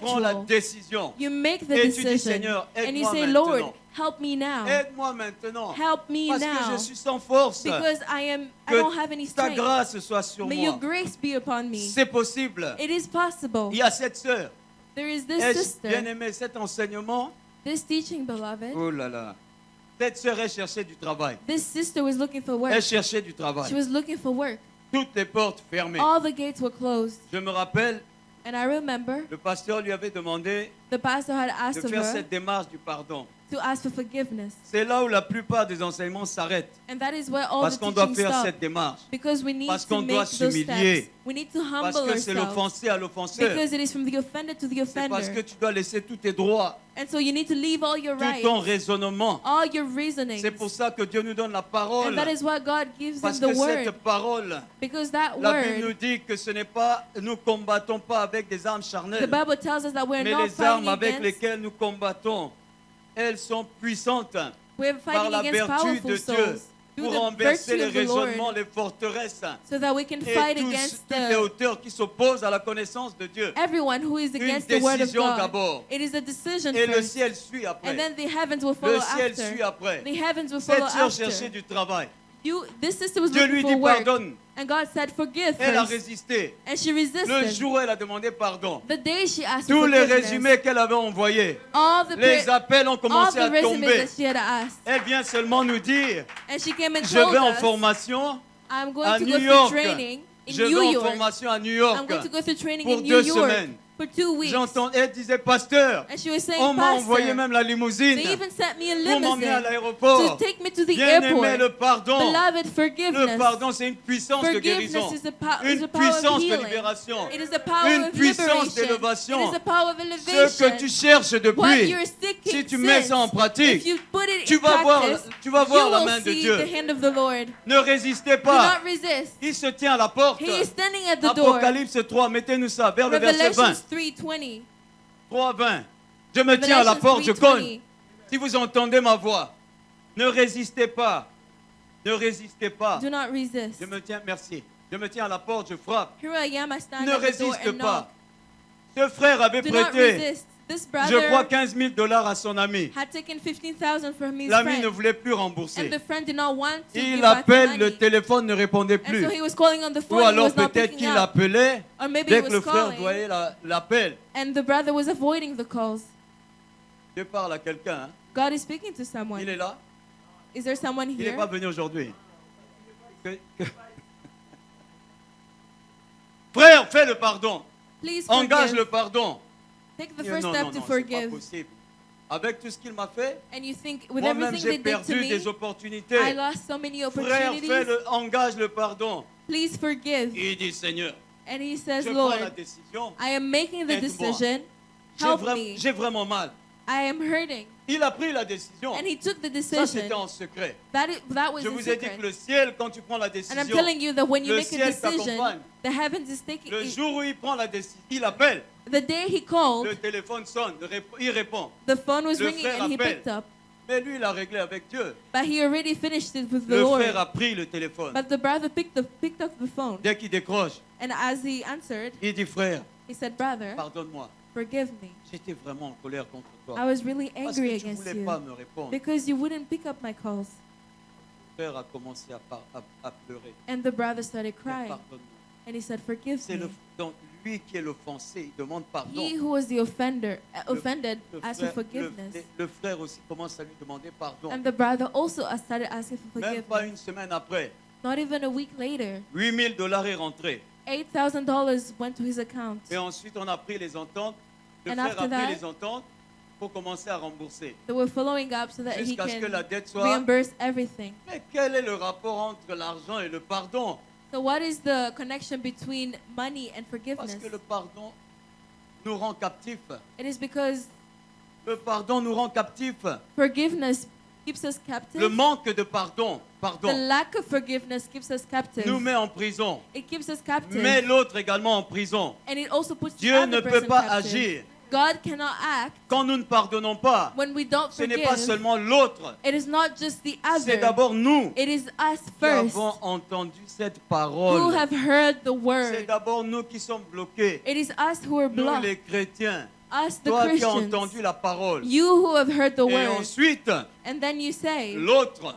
prends la intellectual. décision. You make the Et tu dis, decision. Seigneur, And you aide-moi say, maintenant. Lord, help me now. Aide-moi maintenant. Help me Parce que now. je suis sans force. Because I don't have any Que ta strength. grâce soit sur May your moi. grace be upon me. C'est possible. It is possible. Il y a cette sœur. There is this Ai-je sister, bien aimé cet enseignement? this teaching, beloved. Oh là là. Cette sœur, elle cherchait du travail. This sister was looking for Elle work. cherchait du She travail. was looking for work. Toutes les portes fermées. All the gates were closed. Je me rappelle, And I remember le pasteur lui avait demandé the pastor had de asked of faire her cette démarche du pardon. to ask for forgiveness. C'est là où la plupart des enseignements s'arrêtent. And that is where all Parce the qu'on doit teaching faire stop. cette démarche. Because we need Parce to qu'on doit make those s'humilier. steps. We need to Parce humble que c'est ourselves. l'offensé à l'offenseur. Because it is from the offended to the C'est parce que offender. tu dois laisser tous tes droits, And so you need to leave all your tout ton rights, raisonnement. all your reasonings. C'est pour ça que Dieu nous donne la parole. And that is why God gives Parce them que the cette word. parole, Because that la Bible nous word, dit que ce n'est pas, nous combattons pas avec des armes the charnelles, Bible tells us that we're mais not les armes fighting avec against, lesquelles nous combattons, elles sont puissantes we're par fighting la against vertu powerful de Dieu souls through pour the renverser virtue les of the raisonnements, Lord, les forteresses so that we can et fight against toutes les hauteurs qui s'opposent à la connaissance de Dieu. everyone who is Une against the word of décision God. d'abord. It is a decision Et le first, ciel suit and après. then the heavens will follow Le ciel suit after. après. The heavens will follow Cette sœur cherchait after. du travail. This sister was Dieu lui looking dit for work, pardonne. and God said, "Forgive Elle a first." résisté. And she Le resisted. jour où elle a demandé pardon, The day she asked tous for les forgiveness, résumés qu'elle avait envoyés, all the les appels ont all commencé à the resumes tomber. that she had asked, Elle vient seulement nous dire, and she came and je told vais en us, formation "I'm à going to New go York. through training in Je New vais en York. formation à New I'm York going to go through training pour in New 2 York semaines. for 2 weeks." Elle disait, pasteur, And she was saying, on m'a envoyé "Pastor, même la limousine they even sent me a pour m'emmener à limousine l'aéroport. to take me to the Bien aimé, airport." le pardon. Beloved, Le forgiveness. pardon, c'est une puissance de guérison. Forgiveness is a Une power of puissance de healing. libération. It is a power Une of puissance liberation. d'élévation. It is a power of Ce elevation. que tu cherches What depuis, you're seeking si tu mets ça en since, pratique, if you put it tu in vas voir, practice, tu vas voir you la will main de see Dieu. the hand of the Lord. Ne résistez Do pas. not resist. Il se tient à la porte. He is standing at the door. Apocalypse 3, mettez-nous ça, vers le verset 20. Revelations 3:20. 3, 20. Je me tiens à la porte, je cogne. 3:20. Si vous entendez ma voix, ne résistez pas. Ne résistez pas. Do not resist. Je me tiens, merci. Je me tiens à la porte, je frappe. Here I am, I stand Ne at the door résiste and knock. pas. Ce frère avait Do not prêté, resist. This je crois, brother 15 000 $ à son ami. had taken 15,000 from his L'ami ne friend, voulait plus and rembourser. the friend did not want to give Il back the appelle, money. le téléphone ne répondait And plus. so he was calling on the phone, Ou he alors was not peut-être picking qu'il up. appelait Or maybe dès he que le was frère calling, voyait l'appel. and the brother was avoiding the calls. Je parle à quelqu'un. Hein. God is speaking to someone. Il est là. Is there someone Il n'est here? pas venu aujourd'hui. Frère, fais le pardon. Please Engage forgive. le pardon. Take the Non, first non, step non, to non, c'est pas forgive. possible. Avec tout ce qu'il m'a fait, And you think with moi-même everything j'ai they did to perdu des me, opportunités. I lost so many Frère, opportunities. engage le pardon. Please forgive. Il dit, Seigneur, And he says, je prends la Lord, décision. I am making the Aide-moi. decision. Help me. J'ai vraiment mal. I am hurting. Il a pris la décision. And he took the Ça, c'était decision. en secret. That was Je in vous ai dit secret. que le ciel, quand tu prends la And I'm décision, telling you that when you le make a ciel decision, t'accompagne. the heavens is taking le it. jour où il prend la décision, il appelle. The day he called, Le téléphone sonne, il répond. the phone was le ringing frère and he appelle. picked up. Mais lui, il a réglé avec Dieu. But he already finished it with the Le Lord. frère a pris le téléphone. But the brother picked up the phone. Dès qu'il décroche, And as he answered, il dit, frère, he said, Brother, pardonne-moi. forgive me. J'étais vraiment en colère contre I toi. was really Parce angry que tu ne against voulais you pas me répondre. because you wouldn't pick up my calls. Le frère a commencé à pleurer. And the brother started Mais crying. pardonne-moi. And he said, Forgive C'est me. donc lui qui est l'offensé, il demande pardon. He who was the offended Le asked for frère, forgiveness. le frère aussi commence à lui demander pardon. And the brother also started asking for Même pas forgiveness. une semaine après, Not even a week later, $8,000 est rentré. $8,000 went to his account. Et ensuite, on a pris les ententes. Le And frère after a pris that, les ententes pour commencer à rembourser. They were following up so that he Jusqu'à ce que la can dette soit... reimburse everything. Mais quel est le rapport entre l'argent et le pardon? So what is the connection between money and Parce forgiveness? que le pardon nous rend captifs. It is because Le pardon nous rend captifs. forgiveness keeps us Le captive. manque de pardon, The lack of forgiveness keeps us captive. nous met en prison. It keeps us captive. Met l'autre également en prison. And it also puts the Dieu ne other peut person pas captive. agir. God cannot act Quand nous ne pardonnons pas, when we don't ce n'est forgive. pas seulement l'autre, It is not just the c'est other. d'abord nous It is us qui first avons entendu cette who parole. have heard the C'est word. d'abord nous qui sommes bloqués. It is us who are Nous blocked. les chrétiens. Us the Toi qui as Christians. entendu la parole. You who have heard the Et word. ensuite, And then you say, l'autre,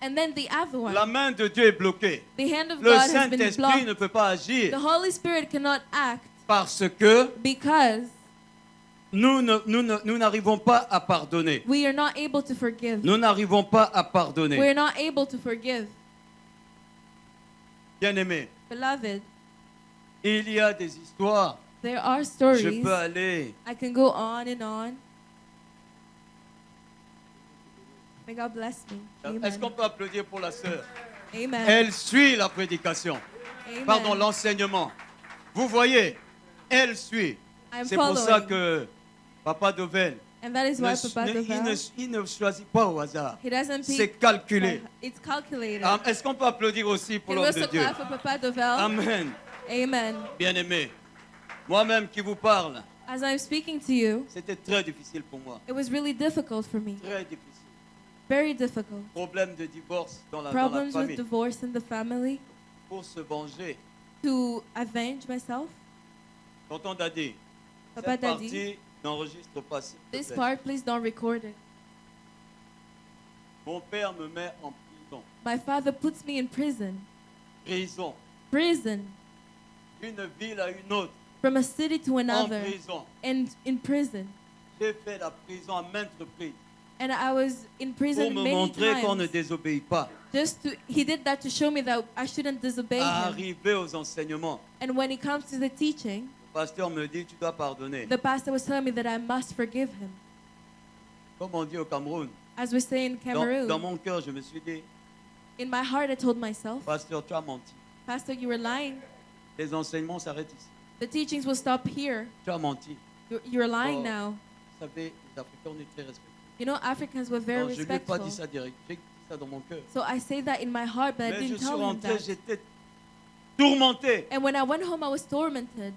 and then the other one. la main de Dieu est bloquée. The hand of Le God has been Saint-Esprit blocked. ne peut pas agir The Holy Spirit cannot act parce que because nous n'arrivons pas à pardonner. we are not able to forgive. Nous n'arrivons pas à pardonner. We're not able to forgive. Bien-aimés, Beloved, il y a des histoires. there are Je stories. peux aller. I can go on and on. May God bless me. Est-ce qu'on Amen. peut applaudir pour la sœur? Amen. Elle suit la prédication. Amen. Pardon, l'enseignement. Vous voyez, elle suit. I'm C'est pour ça following. que Papa Dovel, And that is why Papa Devel, il ne choisit pas au hasard. he doesn't C'est pick. calculé. It's calculated. Est-ce qu'on peut applaudir aussi pour Can we l'homme de also Dieu? clap for Papa Devel? Amen. Amen. Bien-aimé, moi-même qui vous parle, As I'm speaking to you, c'était très difficile pour moi. it was really difficult for me. Très difficile. Very difficult. Problème de divorce dans la Problems with famille. divorce in the family. Pour se venger. To avenge myself. Tonton Daddy, Papa cette Daddy, partie n'enregistre pas. s'il te this plaît. part, please don't record it. Mon père me met en prison. My father puts me in prison. Prison. Prison. D'une ville à une autre. From a city to En another. prison. And in prison. J'ai fait la prison à maintes reprises. And I was in Pour prison me many montrer qu'on ne times. désobéit pas. He did that to show me that I shouldn't disobey À him. arriver aux enseignements. And when it comes to the teaching, Le pasteur me dit, tu dois pardonner. the pastor was telling me that I must forgive him. Comme on dit au Cameroun. As we say in Cameroon, Dans mon cœur, je me suis dit, in my heart I told myself, pasteur, tu as menti. Pastor, you were lying. Les enseignements s'arrêtent ici. The teachings will stop here. Tu as menti. You're lying Oh. now. Vous savez, les Africains, on est très respectueux. You know, Africans were very Non, je ne lui ai pas respectful. dit ça direct. J'ai dit ça dans mon cœur. So I say that in my heart, but I Mais je didn't suis tell him rentré, that. j'étais tourmenté. And when I went home, I was tormented.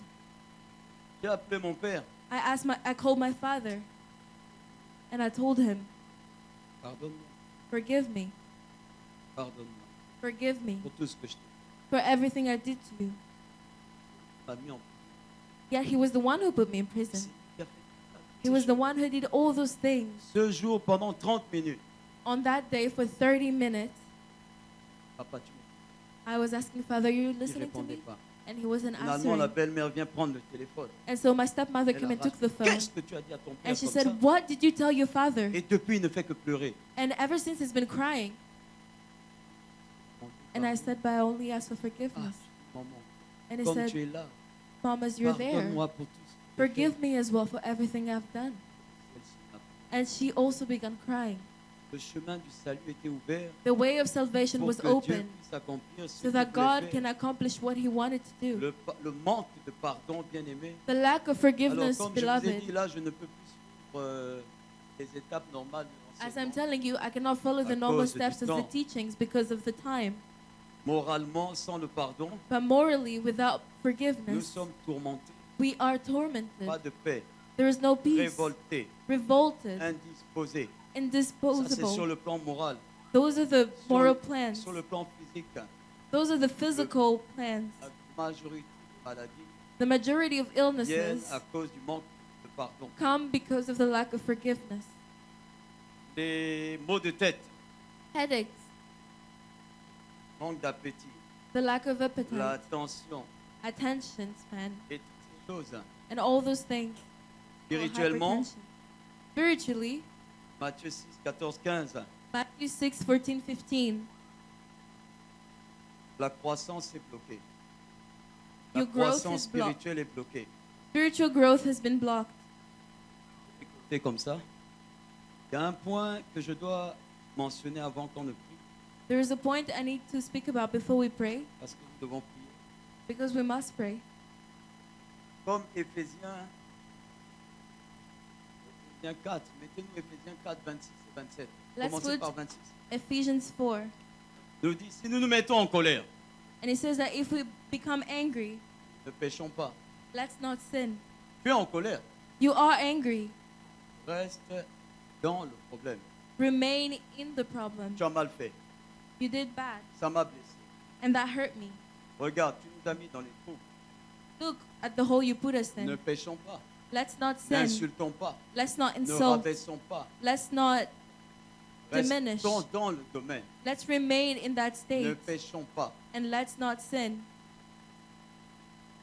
J'ai appelé mon père. I called my father, and I told him, Pardonne-moi, forgive me, pardonne-moi forgive me pour tout ce que je t'ai for everything I did to you. mis en Yet he was the one who put me in prison. prison. He was the one who did all those things. Ce jour, pendant 30 minutes, On that day, for 30 minutes, papa, tu I was asking Father, are you ne listening to répondais me? pas. And he wasn't Finalement, la answering. belle-mère vient prendre le téléphone. And so my stepmother Elle came a and took racheté. the phone. Qu'est-ce que tu as dit à ton père And she comme said, ça? what did you tell your father? Et depuis, il ne fait que pleurer. And ever since he's been crying. Mon Dieu, And I pardonne. said, but I only asked for Ah, forgiveness. maman, And he comme said, tu es là, Mamas, you're there. pardonne-moi pour tout ce que j'ai Forgive fait. me as well for everything I've done. Elle s'en a- And she also began crying. Le chemin du salut était ouvert The way of salvation pour was que Dieu open puisse accomplir ce so qu'il that voulait God faire. can accomplish what he wanted to do. Le manque de pardon, bien-aimé. The lack of Alors, forgiveness, comme je vous ai dit, beloved, là, je ne peux plus suivre les étapes normales de as I'm l'enseignement. telling you, I cannot follow the À normal cause du steps of the temps. teachings because of the time. Moralement, sans le pardon, But morally, without nous forgiveness, sommes tourmentés, we are tormented. pas de paix, There is no peace, révoltés, revolted, indisposés. Ça, c'est indisposable. sur le plan moral. Those are the moral Sur, plans. sur le plan physique, Those are the physical plans. la majorité des maladies The majority of viennent illnesses à cause du manque de pardon. come because of the lack of forgiveness. Les maux de tête, Headaches, manque d'appétit, the lack of la appetite, tension attention span, et toutes ces choses. and all those things. Or Spirituellement, hypertension. Spiritually, Matthieu 6, 14, 15, Matthew 6:14-15. la croissance est bloquée. La Your growth croissance is blocked. spirituelle est bloquée. Spiritual growth has been blocked. C'est comme ça. Il y a un point que je dois mentionner avant qu'on ne prie, There is a point I need to speak about before we pray, parce que nous devons prier. because we must pray. Comme Éphésiens 4, mettez-nous Éphésiens 4, 26 et 27. Let's Commencez put- par 26. Ephesians 4. Nous dit, si nous nous mettons en colère, And it says that if we become angry, ne péchons pas. let's not sin. Tu es en colère, You are angry. reste dans le problème. Remain in the problem. Tu as mal fait, You did bad, ça m'a blessé. and that hurt me. Regarde, tu nous as mis dans les troubles. Look at the hole you put us Ne in. péchons pas, Let's not sin. n'insultons pas, Let's not ne insult. rabaissons pas. Let's not diminish. Restons dans le domaine. Let's remain in that Ne state, péchons pas. and let's not sin.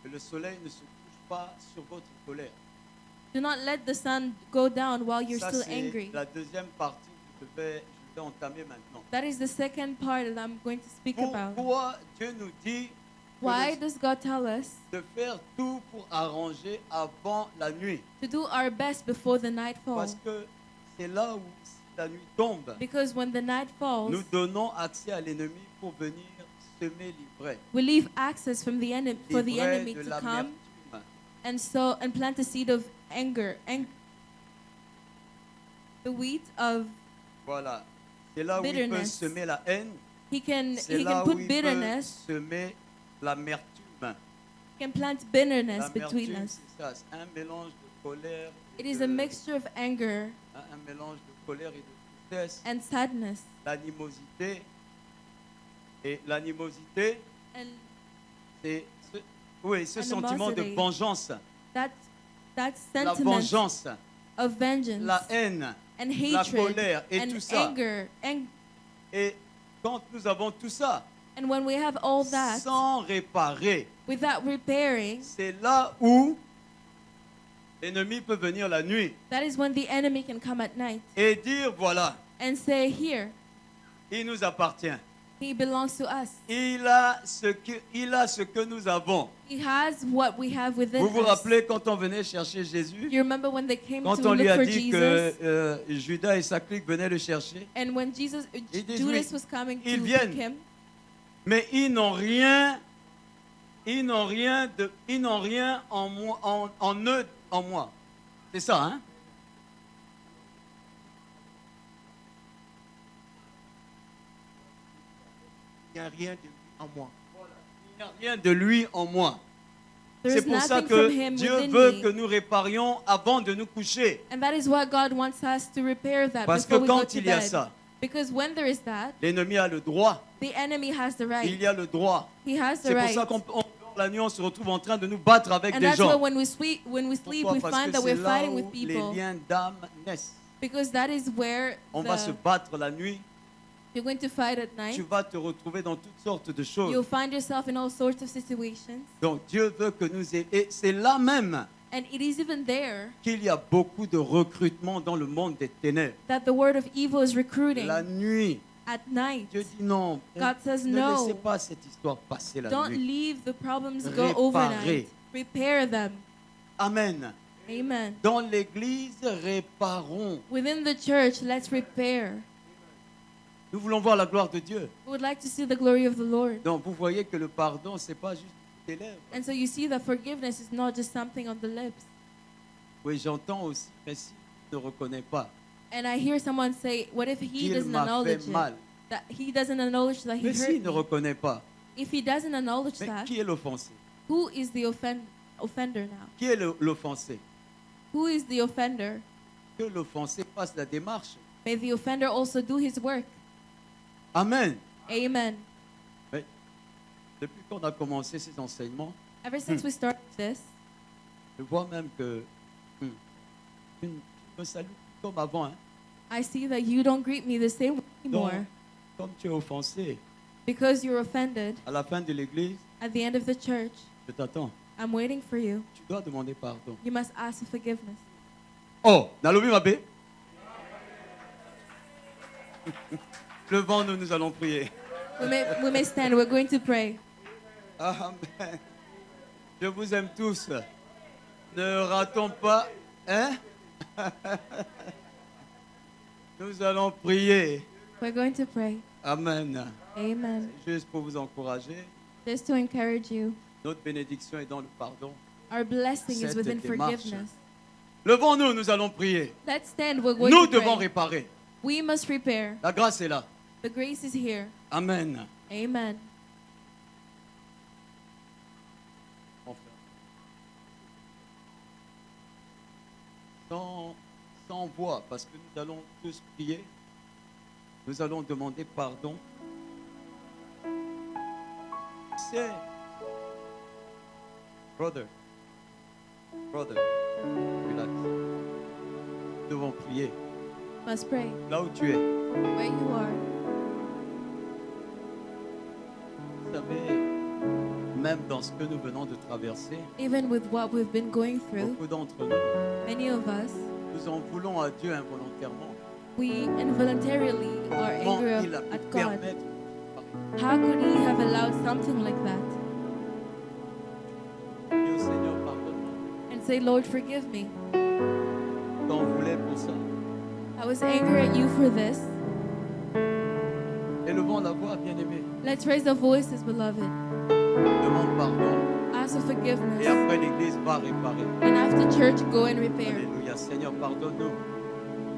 Que le soleil ne se couche pas sur votre colère. Do not let the sun go down while you're Ça, still c'est angry. la deuxième partie que je vais entamer maintenant. That is the second part that I'm going to speak about. Pourquoi Dieu nous dit que Why does God tell us de faire tout pour arranger avant la nuit? to do our best before the night Parce falls? que c'est là où si la nuit tombe, Because when the night falls, nous donnons accès à l'ennemi pour venir semer l'ivraie. we leave access from the enemy for the L'ivraie enemy de to l'amertume. come and sow and plant a seed of anger, the wheat of Voilà. C'est là où il peut Bitterness. semer la haine. he can C'est he là can où put il bitterness, peut semer l'amertume. can plant bitterness between L'amertume, us. c'est ça. C'est un mélange de colère. et It is de- a mixture of anger un mélange de colère et de tristesse. and sadness, L'animosité. Et l'animosité, and c'est ce sentiment de Animosity. vengeance. that La sentiment vengeance, of vengeance la haine. and la hatred colère et and tout ça. anger, Et quand nous avons tout ça, and when we have all that sans réparer, without repairing, c'est là où l'ennemi peut venir la nuit that is when the enemy can come at night et dire, voilà, and say, here, il nous appartient. he belongs to us. Il a ce que nous avons. He has what we have within Vous vous us. rappelez quand on venait chercher Jésus? You remember when they came Quand to on look lui a for dit Jesus, que Judas et sa clique venaient le chercher, and when Ils disent, Judas oui, was coming ils to viennent. pick him, mais ils n'ont rien en moi, en eux, en moi. C'est ça, hein? Il n'y a rien de lui en moi. Il n'y a rien de lui en moi. there C'est is pour ça nothing from que him Dieu within veut me. que nous réparions avant de nous coucher. And that is what God wants us to repair that Parce que before we go quand to il y a bed. ça, Because when there is that, l'ennemi a le droit. the enemy has the right. Il y a le droit. He has the C'est pour right. ça qu'on la nuit, on se retrouve en train de nous battre avec And des that's why gens. when we sleep, Pourquoi? we Parce find que that c'est we're là fighting with où les people. liens d'âme naissent. Because that is where On va se the, battre la nuit. you're going to fight at Tu night. vas te retrouver dans toutes sortes de You'll choses. find yourself in all sorts of situations. Donc Dieu veut que nous ayons. Et c'est là même And it is even there qu'il y a beaucoup de recrutement dans le monde des ténèbres. that the word of evil is recruiting La nuit, at night. Dieu dit non. God says ne no. laissez pas cette histoire passer la Don't nuit. leave the problems go Réparer. overnight. Repair them. Amen. Amen. Dans l'église, réparons. Within the church, let's repair. Nous voulons voir la gloire de Dieu. We would like to see the glory of the Lord. Donc vous voyez que le pardon, c'est pas juste des lèvres. And so you see that forgiveness is not just something on the lips. Oui, j'entends aussi, mais si il ne reconnaît pas And I hear someone say, what if he qu'il doesn't m'a fait acknowledge mal, it? That he doesn't acknowledge that he mais hurt s'il ne me. reconnaît pas, If he doesn't acknowledge mais that, qui est l'offensé? who is the offender now? Qui est l'offensé? Who is the offender? Que l'offensé fasse la démarche May the offender also do his work. Amen. Amen. Mais depuis qu'on a commencé ces enseignements, Ever since we started this, je vois même que tu me salues comme avant. Hein. I see that you don't greet me the same way Donc, anymore comme tu es offensé, because you're offended. à la fin de l'église, At the end of the church, je t'attends. I'm waiting for you. Tu dois demander pardon. You must ask for forgiveness. Oh, Nalobi Mabé. Levons-nous, nous allons prier. We may stand. We're going to pray. Amen. Je vous aime tous. Ne ratons pas. Hein? Nous allons prier. We're going to pray. Amen. Amen. Juste pour vous encourager, Just to encourage you, notre bénédiction est dans le pardon. our blessing is Cette within démarche. forgiveness. Levons-nous, nous allons prier. Let's stand. We're going Nous to devons pray. réparer. We must repair. La grâce est là. The grace is here. Amen. Amen. Sans voix, parce que nous allons tous prier. Nous allons demander pardon. C'est brother, relax. Nous devons prier Must pray. là où tu es. Where you are. Vous savez, même dans ce que nous venons de traverser, Even with what we've been going through, beaucoup d'entre nous, many of us, nous en voulons à Dieu involontairement. we involuntarily are Comment angry il a pu at God. permettre. How could He have allowed something like that? Dis au Seigneur, pardonne-moi. And say, Lord, forgive me. T'en voulais pour ça. I was angry at you for this. Élevons la voix, bien-aimé. Let's raise our voices, beloved. Demande pardon. Ask for Et forgiveness. après, l'Église va réparer. And after church, go and repair. Alléluia. Seigneur, pardonne-nous.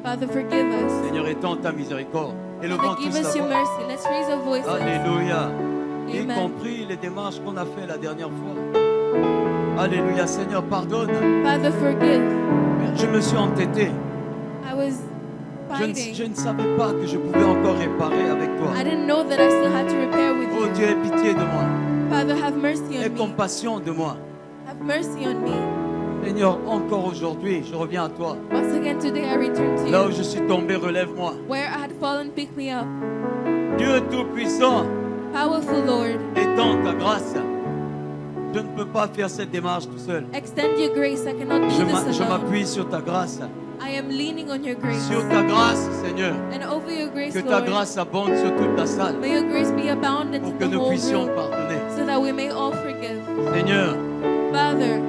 Father, forgive us. Seigneur, étends ta miséricorde. Élevons Father, tous give us la your voix. mercy. Let's raise our voices. Alléluia. Y Amen. compris les démarches qu'on a fait la dernière fois. Alléluia. Seigneur, pardonne. Father, forgive. Je me suis entêté. I was Je fighting. ne savais pas que je pouvais encore réparer avec toi. I didn't know that I still had to repair with Oh you. Dieu, aie pitié de moi. Father, have mercy Aie on me. compassion de moi. Have mercy on me. Seigneur, encore aujourd'hui, je reviens à toi. Once again today I return to Là où you. je suis tombé, relève-moi. Where I had fallen, pick me up. Dieu Tout-Puissant, Powerful Lord, étends ta grâce. Je ne peux pas faire cette démarche tout seul. extend your grace. I cannot do this Je alone. m'appuie sur ta grâce. I am leaning on your grace. Sur ta grâce, Seigneur. And over your grace, Que ta Lord, grâce abonde sur toute la salle. may your grace be abundant Pour in que the nous whole puissions room, pardonner. so that we may all forgive. Seigneur, Father,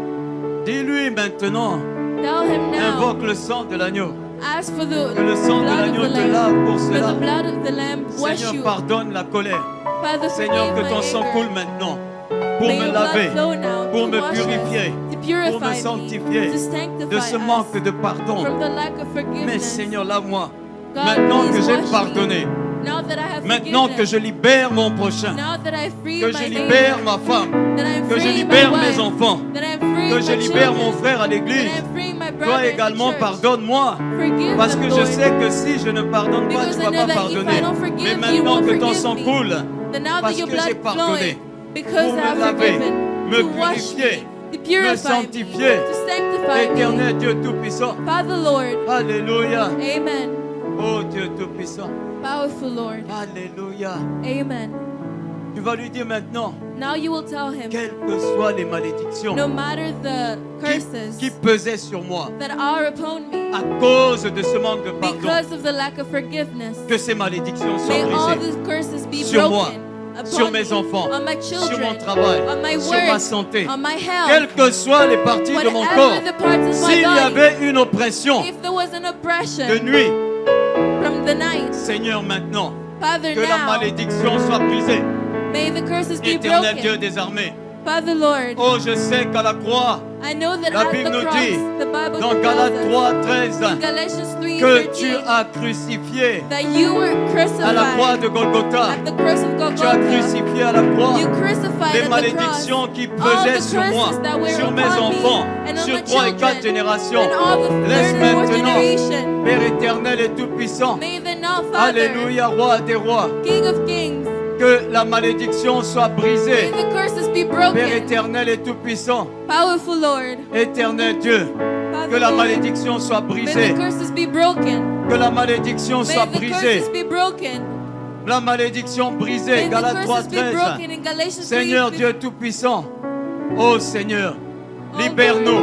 dis-lui maintenant. tell him now. Invoque le sang de l'agneau. Ask for the Que le sang de blood of l'agneau the te Lamb. lave pour For cela. the blood of the Lamb wash Seigneur, you. pardonne la colère. Father, Seigneur, que forgive ton my sang anger. coule maintenant. Pour May me your laver. blood flow now Pour to me wash purifier. us, to Pour purify me me, sanctifier. to sanctify De ce us manque de pardon. from the lack of Mais forgiveness. Seigneur, lave-moi. God, Maintenant que please j'ai wash me. pardonné. Now that I have Maintenant forgiven, que je libère mon prochain. now that I free Que my je neighbor, libère ma femme. that I'm Que je freeing libère my mes wife, enfants. that I'm freeing Que je my libère children, mon frère à that l'église. I'm freeing my brother Toi in the également, church. pardonne-moi. Forgive Parce them, que je Lord, sais que si je ne pardonne pas, because tu I ne vas know pas that if pardonner. I don't Mais forgive, you maintenant won't que ton forgive sang me. coule, Then now parce that your que j'ai blood pardonné, flowing, because pour I me have laver, forgiven, me to wash purifier, me, to purify me me, sanctifier. to sanctify me. Éternel Dieu Tout-Puissant. Father, Lord, Alléluia. Amen. Oh Dieu Tout-Puissant. Powerful Lord, Alléluia. Amen. Tu vas lui dire maintenant, Now you will tell him, quelles que soient les malédictions no matter the curses qui pesaient sur moi that are upon me à cause de ce manque de pardon, because of the lack of forgiveness, que ces malédictions may soient all brisées these curses be sur moi, broken upon sur me, mes enfants, on my sur mon children, travail, on my sur ma work, santé, on my health, quelles que soient les parties de mon corps. whatever the parts of my S'il y body. avait une oppression If there was an de oppression nuit, from the night, Seigneur, maintenant, Father, que la now, malédiction soit brisée. may the curses be Éternel Dieu broken. des armées, Father, Lord, oh, je sais qu'à la croix, I I know that La at Bible the nous cross, dit the Bible dans tells Galates us 3, 13 in Galatians 3 que tu 13 as crucifié that you were à la croix crucified de Golgotha. at the cross of Tu as Golgotha. crucifié à la croix You crucified les at the cross malédictions qui all pesaient the sur moi, curses that were sur mes upon enfants, me and on sur my 3 et 4 children générations. and all the Laisse third and fourth maintenant, generation. Père éternel et tout-puissant, May the now Father, Alléluia, Roi des rois, King of kings, que la malédiction soit may brisée. the curses be Père broken. éternel et tout-puissant, Powerful Lord, éternel Dieu, Father que la Lord, malédiction soit may brisée. the curses be broken. Que la malédiction May soit the brisée. curses be broken. La malédiction brisée. May the Galates 3, curses be 13. broken in Galatians 3. Seigneur Dieu Tout-Puissant, ô Seigneur, libère-nous.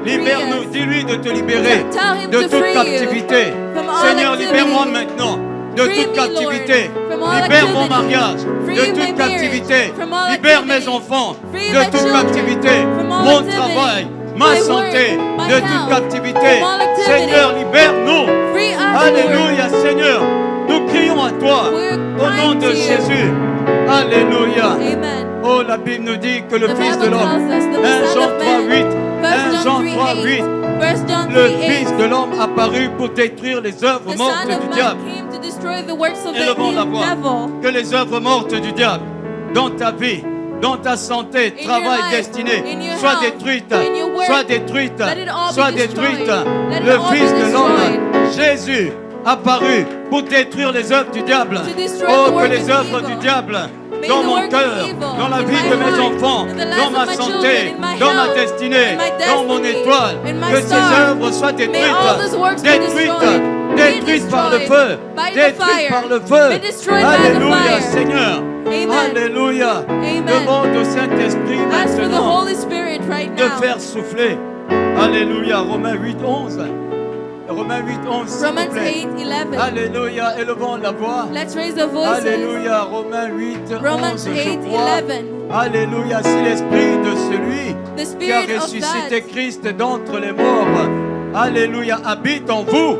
Libère-nous. Dis-lui de te libérer Tell him de to toute free you captivité. from all Seigneur, activity. libère-moi maintenant de Free toute me, captivité. Lord, from all Libère mon activity. mariage Free de my toute marriage captivité. from all Libère activity. mes enfants Free de my toute children captivité. from all Mon activity. travail, ma My santé work, my de toute health, captivité. from all activity. Seigneur, libère-nous. Free us, Alléluia, Seigneur. Nous crions à toi We're au nom crying de to you. Jésus. Alléluia. Lord. Amen. Oh, la Bible nous dit que le The Fils de Bible l'homme, tells us that 1 the Son Jean of 3, Man, 8, 1 1 Jean 3, 8, 1 John 3, le 8, Fils de l'homme apparut pour détruire les œuvres the mortes Son of du Man diable. came to destroy the works of the Élevons la voix. devil. Que les œuvres mortes du diable dans ta vie, dans ta santé, In travail, your life, destinée, in your soient health, détruites, in your work, soient détruites, let it all be soient destroyed. détruites. Let it Le all be Fils de l'homme, destroyed. Jésus, apparu pour détruire les œuvres du diable. To destroy Oh, the que work les of œuvres evil. du diable May dans the mon work of cœur, evil dans la in vie my de mes heart, enfants, in the lives dans of ma my santé, children, in my dans ma health, destinée, in my dans mon destiny, étoile, in my que ces star. œuvres soient May all those works détruites, be détruites, destroyed. détruites par le destroyed feu, by the détruites fire. par le feu. Be destroyed by the Alléluia, fire. Seigneur. Amen. Alléluia. Amen. Demande au Saint-Esprit Ask for the maintenant Holy Spirit right de now. faire souffler. Alléluia. Romains 8, 11. Romains 8, 11, s'il vous Romans plaît. 8:11. Alléluia. Élevons la voix. Let's raise the voices. Alléluia. Romains 8, Romans 11, je crois. 8:11. Alléluia. Si l'esprit de celui The qui a spirit of ressuscité that Christ d'entre les morts, alléluia, habite en vous.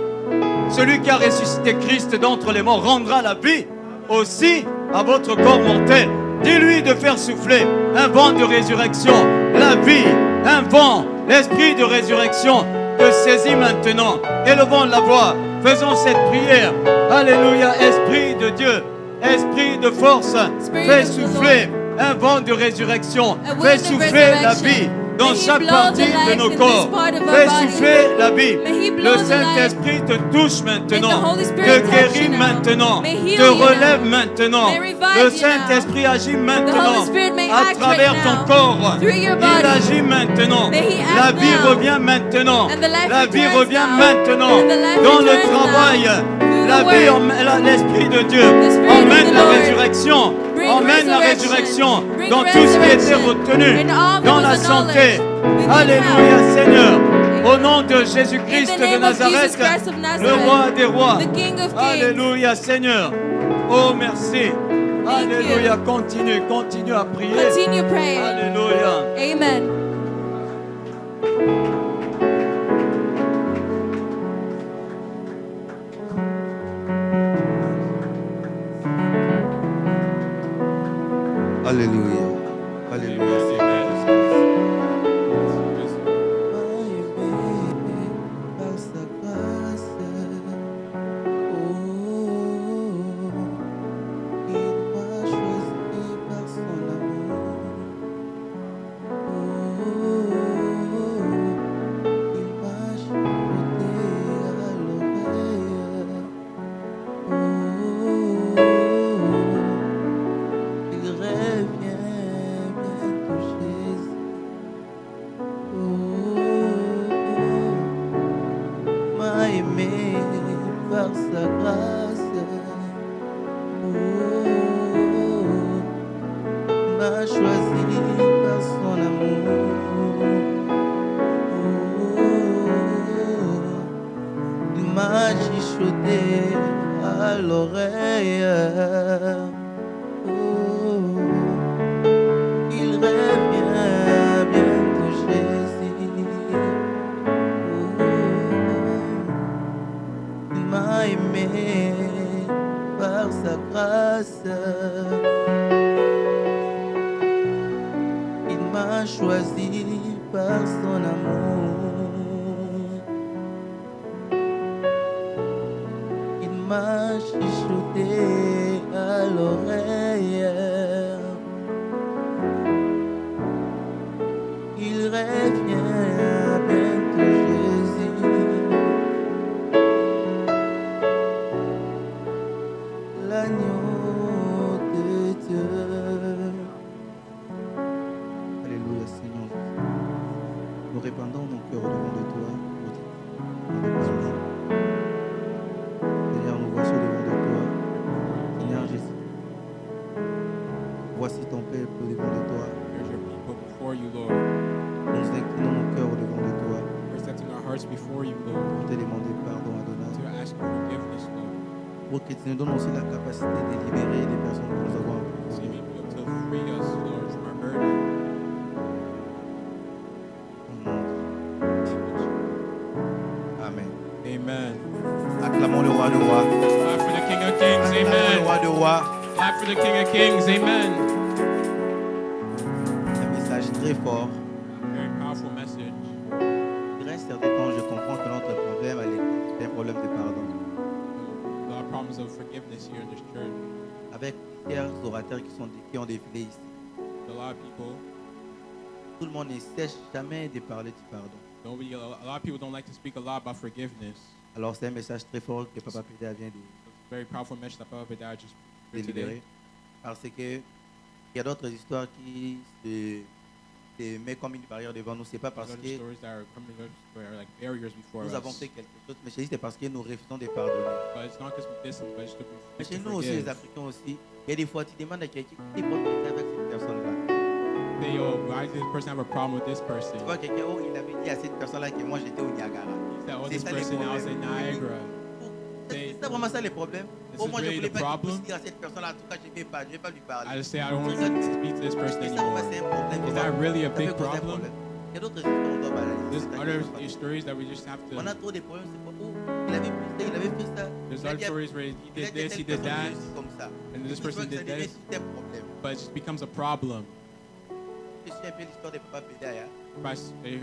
Celui qui a ressuscité Christ d'entre les morts rendra la vie aussi à votre corps mortel. Dis-lui de faire souffler un vent de résurrection, la vie, un vent, l'esprit de résurrection te saisit maintenant. Élevons la voix, faisons cette prière. Alléluia, Esprit de Dieu, Esprit de force, Spirit fais of the souffler un vent de résurrection, A wind fais of souffler la resurrection. vie dans May he chaque blow partie the de life nos in this corps. part of our Fais body. souffler la vie. May he blow Le the Saint-Esprit te touche maintenant, Holy Spirit te touch guérit you now. maintenant, May heal te you relève now. maintenant. May revive Le you Saint-Esprit agit maintenant Holy Spirit may à act travers right ton now corps. through your Il body. agit maintenant. May he act La vie now. revient maintenant. And the life La vie returns revient now. maintenant. And the life Dans le returns travail, now. Through la the vie, work. l'Esprit de Dieu The Spirit of emmène the la Lord. résurrection. Bring Emmène la résurrection Bring dans tout ce qui était resurrection. retenu And all that dans was la the santé. knowledge within Alléluia, health. Seigneur. Au nom de Jésus-Christ In the de name of Nazareth, Jesus Christ of le Nazareth, roi des rois. the King of Kings. Alléluia, Seigneur. Oh, merci. Thank Alléluia. Continue, continue à prier. Continue praying. Alléluia. Amen. Alléluia. Alléluia. Par sa grâce, il m'a choisi par son amour. Il m'a chuchoté à l'oreille. Il revient bientôt Jésus. M'a aimé par sa grâce. M'a choisi par son amour. Il m'a chuchoté à l'oreille. Il revient bientôt Jésus. Il m'a aimé par sa grâce. Il m'a choisi par par son amour. Il m'a chuchoté à l'oreille. Il revient bientôt Jésus. L'agneau de Dieu. Alléluia Seigneur. Nous répandons nos cœurs devant de toi. Seigneur, nous voici devant de toi. Seigneur Jésus. Voici ton peuple devant de toi. Here's your people before you, Lord. Nous inclinons nos cœurs devant de toi. We're setting our hearts before you, Lord, Pour te demander pardon, Adonai. to ask for forgiveness, Lord. Pour que tu nous donnes aussi la capacité de libérer les personnes que nous avons So you emprisonnées. may be able to free us, Lord, from our burden. Au nom de Jésus. Amen. Amen. Acclamons le roi de rois. Clap for the King of Kings. Acclamons le Amen. roi de rois. Clap for the King of Kings. Amen. Un message très fort. Very powerful message. Il reste certains temps, je comprends que notre problème à l'église, c'est un problème de pardon. A lot of problems of forgiveness here in this church. Avec plusieurs orateurs qui ont défilé ici, A lot of people, tout le monde ne cesse jamais de parler du pardon. a lot of people don't like to speak a lot about forgiveness. Alors c'est un message très fort que Papa Péda vient It's a very powerful message that Papa Beda just de shared today. libérer. Parce que il y a d'autres histoires qui se mettent comme une barrière devant nous. C'est pas parce There's other que stories that are coming to us that are like barriers before nous avons us. fait quelque chose, mais c'est parce que nous refusons de pardonner. But it's not because we did something, but it's Mais just chez to nous aussi, les forgive. Africains aussi, il y a des fois, tu demandes à quelqu'un qui porte avec cette personne-là. Say, oh, why does this person have a problem with this person? Tu vois quelqu'un, oh, il avait dit à cette personne-là que moi j'étais au Niagara. He said, oh, C'est this ça les person now is in problèmes. Niagara. C'est ça vraiment ça le problème. This Oh, is moi je really voulais the pas qu'il problem. puisse dire à cette personne-là, en tout cas je ne vais pas lui parler. I just say, I don't want to speak to this person Et ça anymore. vraiment c'est un problème. Is that really a Ça peut big causer un problem? problème. Il y a d'autres histoires qu'on doit There's balayer. other stories that we just have On a to. trop de problèmes, c'est pas, oh, il avait fait ça, il avait fait ça. There's Il a other dit à- stories where he il a did dit à this, he telle did personne that, réussit comme ça. and this Tu vois person que ça did devient this, tout un problème. but it just becomes a problem. Je suis un peu l'histoire de Papa Péda. Hein. By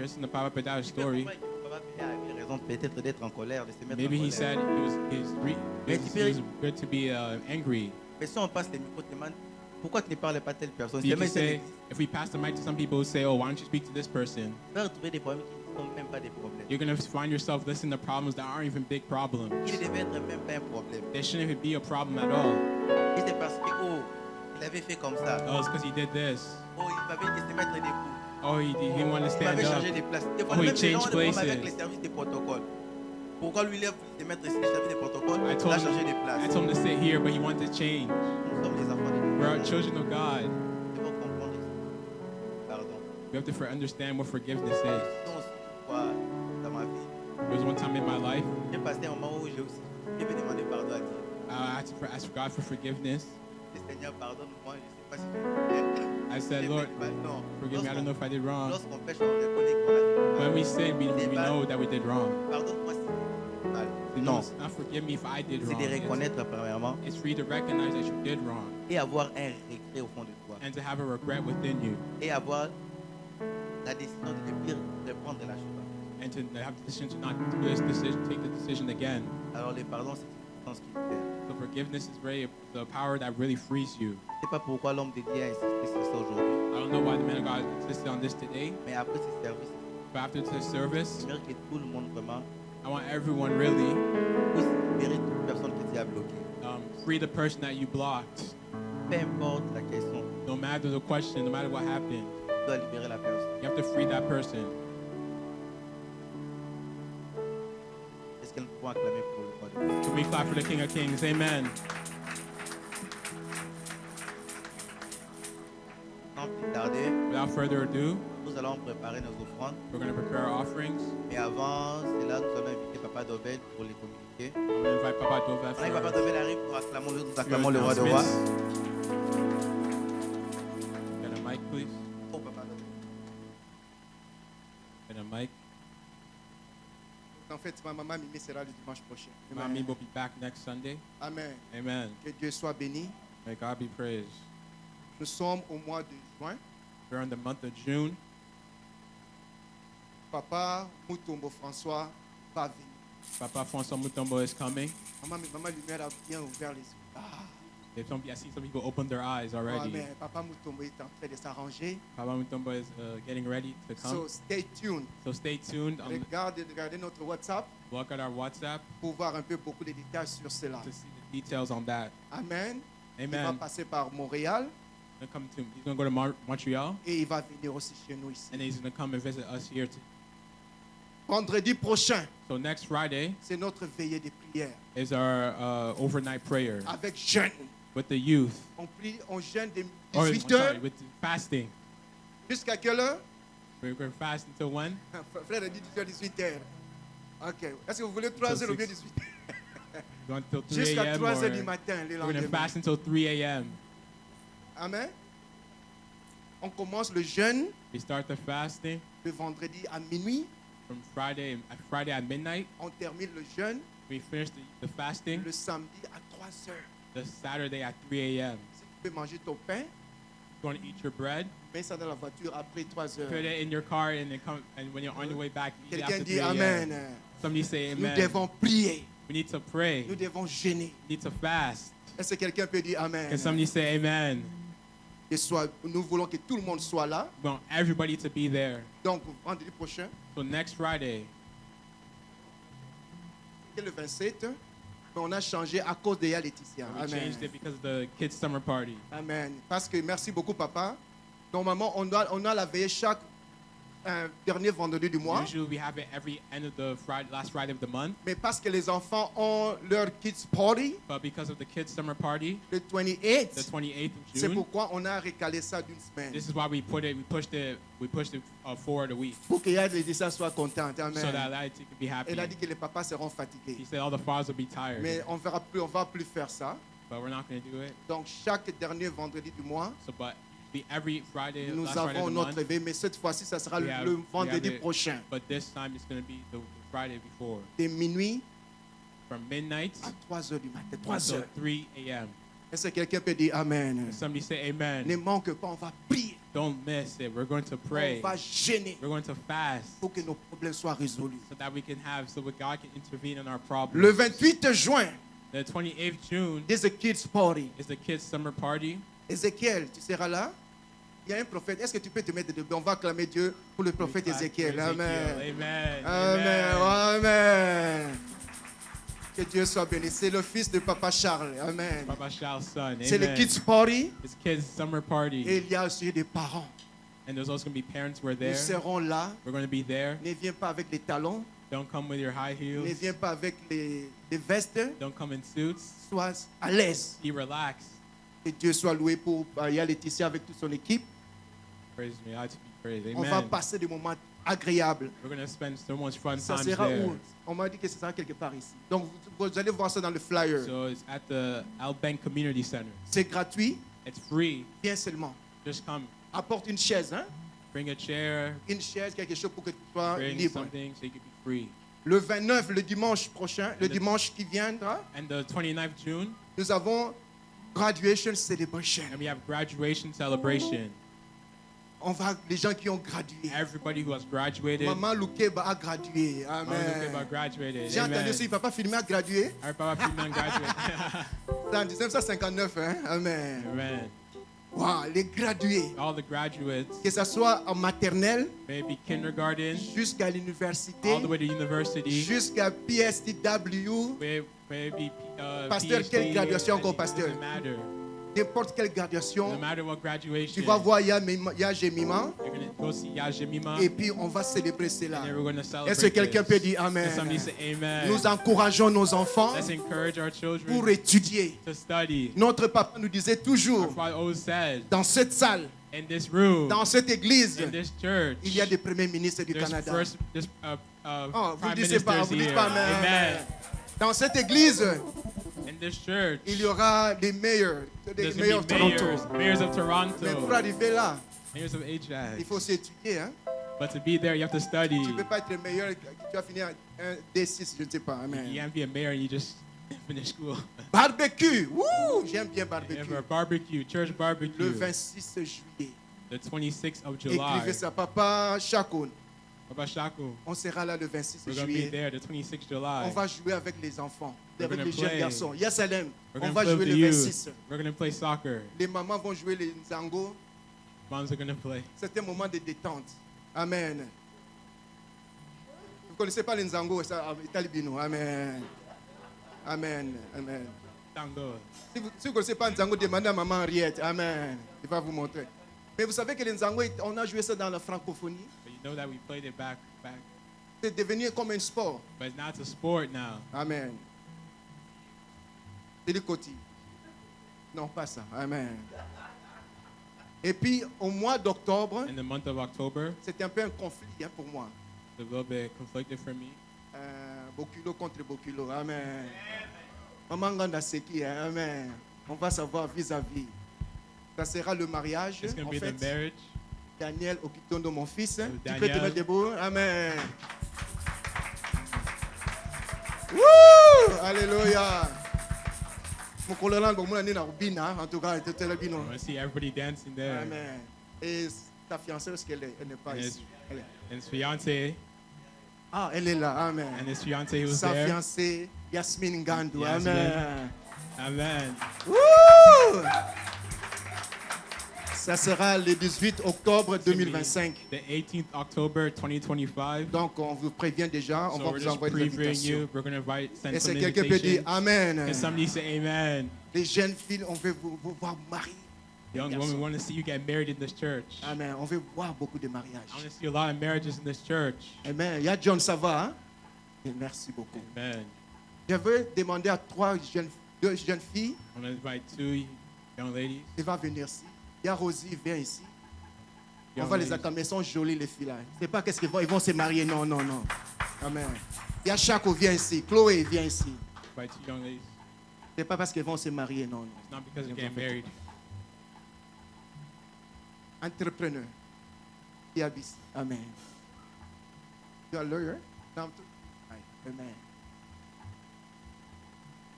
listen to Papa Beda's Tu peux story. comprendre que Papa Péda avait raison peut-être d'être en colère, de se mettre Maybe en he colère. said it was good to be angry. Mais si on passe les micros, tu demandes pourquoi tu ne parles pas à telle personne. You C'est même can c'est say, l'église. if we pass the mic to some people who say, oh, why don't you speak to this person? Tu vas retrouver des problèmes qui ne sont même pas des problèmes. You're going to find yourself listening to problems that aren't even big problems. Qui ne devaient être même pas un problème. They shouldn't even be a problem at all. Et c'est parce que, oh, il avait fait comme ça. Oh, it's because he did this. Oh, il m'avait dit de se mettre debout. Oh, he didn't want to Il stand m'avait up. changé de place. Des fois, Oh, he même les gens ont changed des problèmes places. avec les services de protocole. Pourquoi lui, il a voulu se mettre ici, les services de protocole, I il told a changé de him, place. I told him to sit here, but he wanted to change. Nous sommes les enfants de Dieu. We're children of God. Il faut comprendre ça. Pardon. We have to understand what forgiveness is. Sinon aussi, quoi, dans ma vie, There was one time in my life, j'ai passé un moment où j'ai aussi j'ai demandé pardon à Dieu. I had to ask God for forgiveness. Le Seigneur, pardonne-moi, je ne sais pas si je I said, Lord, non. forgive me. I don't know if I did wrong. Lorsqu'on pêche, on reconnaît qu'on a fait When mal. we sin, we know that we did wrong. Pardonne-moi si j'ai fait mal. No, Non, it's not forgive me if I did c'est wrong. de reconnaître premièrement It's for you to recognize that you did wrong et avoir un regret au fond de toi. and to have a regret within you Et avoir la décision de ne plus reprendre la chose. and to have the decision to not do this decision, take the decision again. Alors le pardon, c'est une puissance qui libère. So forgiveness is very the power that really frees you. C'est pas pourquoi l'homme de Dieu a insisté sur ça aujourd'hui, I don't know why the man of God insisted on this today, mais après ces services, but after the service, j'aimerais que tout le monde vraiment I want everyone really puisse libérer toute personne que Dieu a bloquée. free the person that you blocked. Peu importe la question, No matter the question, no matter what happened, tu dois libérer la personne. you have to free that person. Est-ce qu'elle peut acclamer pour le roi de Dieu? Can we clap for the King of Kings? Amen. Sans plus tarder, Without further ado, nous allons préparer nos offrandes. we're going to prepare our offerings. Mais avant cela, nous allons inviter Papa Dovel pour les communiquer. I'm going to invite Papa Dova Pendant que Papa for Dovel arrive, nous your acclamons le roi de roi. announcements. Get a mic, please. Oh, Papa Dovel. Get a mic. En fait, ma maman Mimi sera le dimanche prochain. Mommy will be back next Sunday. Amen. Amen. Que Dieu soit béni. May God be praised. Nous sommes au mois de juin. We're in the month of June. Papa Mutombo François va venir. Papa François Mutombo is coming. Maman Lumière a bien ouvert les yeux. Ah, I see some people open their eyes oh, already. amen. Papa Mutombo est en train de s'arranger. Papa Mutombo is getting ready to So come. stay tuned. So stay tuned. Regardez notre WhatsApp Look at our WhatsApp pour voir un peu beaucoup de détails sur cela. to see the details on that. Amen. Il va Amen. passer par Montréal He's going to go to Montreal, et il va venir aussi chez nous ici. and he's going to come and visit us here too. Vendredi prochain, So next Friday c'est notre veillée de prière is our overnight prayer avec jeûne. with the youth. On jeûne de Or, 18 sorry, heures with fasting. jusqu'à quelle heure? We're going to fast until when? Frère a dit 18 heures. Ok. Est-ce que vous voulez 3 heures ou bien 18 heures? Going until 3 Jusqu'à a.m. 3 or heures du matin, le we're going to lendemain. fast until 3 a.m. Amen. On commence le jeûne We start the fasting le vendredi à minuit. from Friday at midnight. On termine le jeûne We finish the fasting le samedi à 3 heures. the Saturday at 3 a.m. Si tu peux manger ton pain, Going to eat your bread, mets ça dans la voiture après 3 put heures. it in your car, and then come. And when you're on your way back, eat it Quelqu'un after dit 3 Amen. a.m. Somebody say Nous amen. devons prier. We need to pray. Nous devons jeûner. We need to fast. Est-ce que quelqu'un peut dire Amen? Can somebody say amen? Nous voulons que tout le monde soit là. We want everybody to be there. Donc, vendredi prochain, So next Friday, c'est le 27. Mais on a changé à cause de Laetitia. we Amen. changed it because of the kids' summer party. Amen. Parce que, merci beaucoup, papa. Normalement, on a la veillée chaque dernier vendredi du mois. Usually we have it every end of the last Friday of the month. Mais parce que les enfants ont leur kids party, But because of the kids' summer party, le the 28th, 28th of c'est June, pourquoi on a recalé ça d'une semaine. this is why we pushed it forward a week, Pour que Laetitia soit contente. Amen. so that Laiti could be happy. Elle a dit que les papas seront He fatigués. said all the fathers will be tired, Mais on va plus faire ça. but we're not going to do it. Donc, chaque dernier vendredi du mois, So, but every Friday, nous last Friday of avons the notre month, réveil. Mais cette fois-ci, ça sera we have- le we vendredi have it. prochain. But this time it's going to be the Friday before, De minuit from midnight à 3 heures du matin. 3 until heures. 3 a.m. Est-ce que quelqu'un peut dire Amen? Somebody say Ne amen. manque pas, on va prier. Don't miss it. We're going to On pray. va gêner We're going to fast pour que nos problèmes soient résolus. so that we can so that God can intervene in our Le problems. 28 juin, The 28th June there's a kids party. is the kids' summer party. Ézéchiel, tu seras là? Il y a un prophète. Est-ce que tu peux te mettre debout? On va acclamer Dieu pour le prophète We clap for Ézéchiel. Amen. Amen. Amen. Amen. Amen. Que Dieu soit béni. C'est le fils de Papa Charles. Amen. Papa Charles' son. C'est le Amen. kids party. It's kids' summer party. Et il y a aussi des parents. And there's also going to be parents who are Nous there. serons là. We're going to be there. Ne viens pas avec les talons. Don't come with your high Ne heels. viens pas avec les vestes. Don't come in suits. Sois à l'aise. Be relaxed. Que Dieu soit loué pour Laetitia avec toute son équipe. Praise me. I to be praised. On va Amen. passer des moments agréables. We're going to spend so much fun Ça times sera there. où? On m'a dit que ce sera quelque part ici. Donc vous allez voir ça dans le flyer. So it's at the Outbank Community Center. C'est gratuit. It's free. Viens seulement. Just come. Apporte une chaise, hein? Bring a chair. Une chaise, quelque chose pour que tu sois Bring libre. something so you can be free. Le 29, le dimanche prochain, le the- dimanche qui viendra, And the 29th June, nous avons graduation celebration. and we have graduation celebration. On va, les gens qui ont gradué. Everybody who has graduated. Maman Loukeba a gradué. Mama Lukeba Amen. graduated. J'ai entendu Amen. aussi, papa Filmé a gradué. Our Papa Freeman graduated. C'est en 1959, hein? Amen. Amen. Wow, les gradués. All the graduates, Que ce soit en maternelle, maybe kindergarten, jusqu'à l'université, all the way to university, jusqu'à PSTW, maybe Pasteur, PhD, quelle graduation it encore, pasteur? doesn't matter. n'importe quelle No graduation. matter what Tu graduation, vas voir Yajemima you're going to go see Yajemima, et puis on va célébrer cela. and then we're going to celebrate Est-ce que quelqu'un peut this. dire Amen? Can somebody say amen? Nous encourageons nos enfants Let's encourage our children pour étudier. to study. Notre papa nous disait Our toujours, father always said, dans cette salle, in this room, dans cette église, in this church, il y a des premiers ministres du there's Canada. there's Oh, vous prime ne disiez pas, ministers vous ne dites here. pas Amen. Amen. Dans cette église, In this church, il y aura des meilleurs, des there's meilleurs going de to be Toronto. mayors of Mais pour Toronto, arriver là, mayors of il Ajax. faut aussi étudier. Hein? But to be there, you have to study. Tu ne peux pas être meilleur, tu vas finir un D6, je ne sais pas. Amen. You can't be a mayor and you just finish school. Barbecue, wouh, j'aime bien You barbecue. have a barbecue, church Le barbecue, 26 juillet. the 26th of Écrivez July. ça, Papa Chakoun. Papa Shaku, On sera là le 26 we're going to be juillet. there the 26th On July. va jouer avec les enfants, We're avec gonna les jeunes play. garçons. Yesalem, We're on going va to play jouer with le the youth. 26. We're going to play soccer. Les mamans vont jouer les nzango. Moms are going to play. C'est un moment de détente. Amen. Vous ne connaissez pas les nzango, ça, Italibino. Amen. Amen. Amen. Tango. Si vous ne connaissez pas Nzango, demandez à maman Henriette. Amen. Il va vous montrer. Mais vous savez que les Nzango, on a joué ça dans la francophonie. But you know that we played it back. C'est devenu comme un sport. But now it's a sport now. Amen. C'est le côté. Non, pas ça. Amen. Et puis, au mois d'octobre, In the month of October, c'était un peu un conflit hein, pour moi. it's a little bit conflicted for me. Bokulo contre Bokulo. Amen. Maman Ganda Seki. Amen. On va savoir vis-à-vis. Ça sera le mariage. It's going to En be fait, the marriage. Daniel Okitondo, mon fils. Tu Daniel. peux te mettre debout. Amen. Woo! Alléluia. Mon collègue, bon, mon année, en tout cas, c'était le I bino. want to see everybody dancing there. Amen. Et ta fiancée, est-ce qu'elle est? Elle n'est pas And ici. his, Elle est- and his fiance, Ah, elle est là. Amen. and his fiance who was Sa there. fiancée, Yasmine Gandou. Yasmine. Amen. Amen. Woo! Ça sera le 18 octobre It's gonna be 2025. The 18th October 2025. Donc, on vous prévient déjà. On So va we're vous just envoyer des previewing invitations. you. We're going to send Et some si quelqu'un peut dire invitations. Amen. Can somebody say amen? Les jeunes filles, on veut vous voir marier. Young Yes. women, we want to see you get married in this church. Amen. On veut voir beaucoup de I want mariages. to see a lot of marriages in this church. Amen. Il y a John, ça va, hein? Et merci beaucoup. Amen. Je veux demander à deux jeunes filles, I want to invite 2 young ladies. qui vont venir ici. Il y a Rosie, viens ici. On Young va les ladies. acclamer, elles sont jolies les filles là. C'est pas qu'est-ce qu'ils vont, ils vont se marier, non, non, non. Amen. Il y a Chaco, viens ici. Chloé, viens ici. Invite 2 young ladies. C'est pas parce qu'ils vont se marier, non, non. It's not because they're getting married. Entrepreneur. Qui habite ici. Amen. You are a lawyer? Non, Aye. Amen.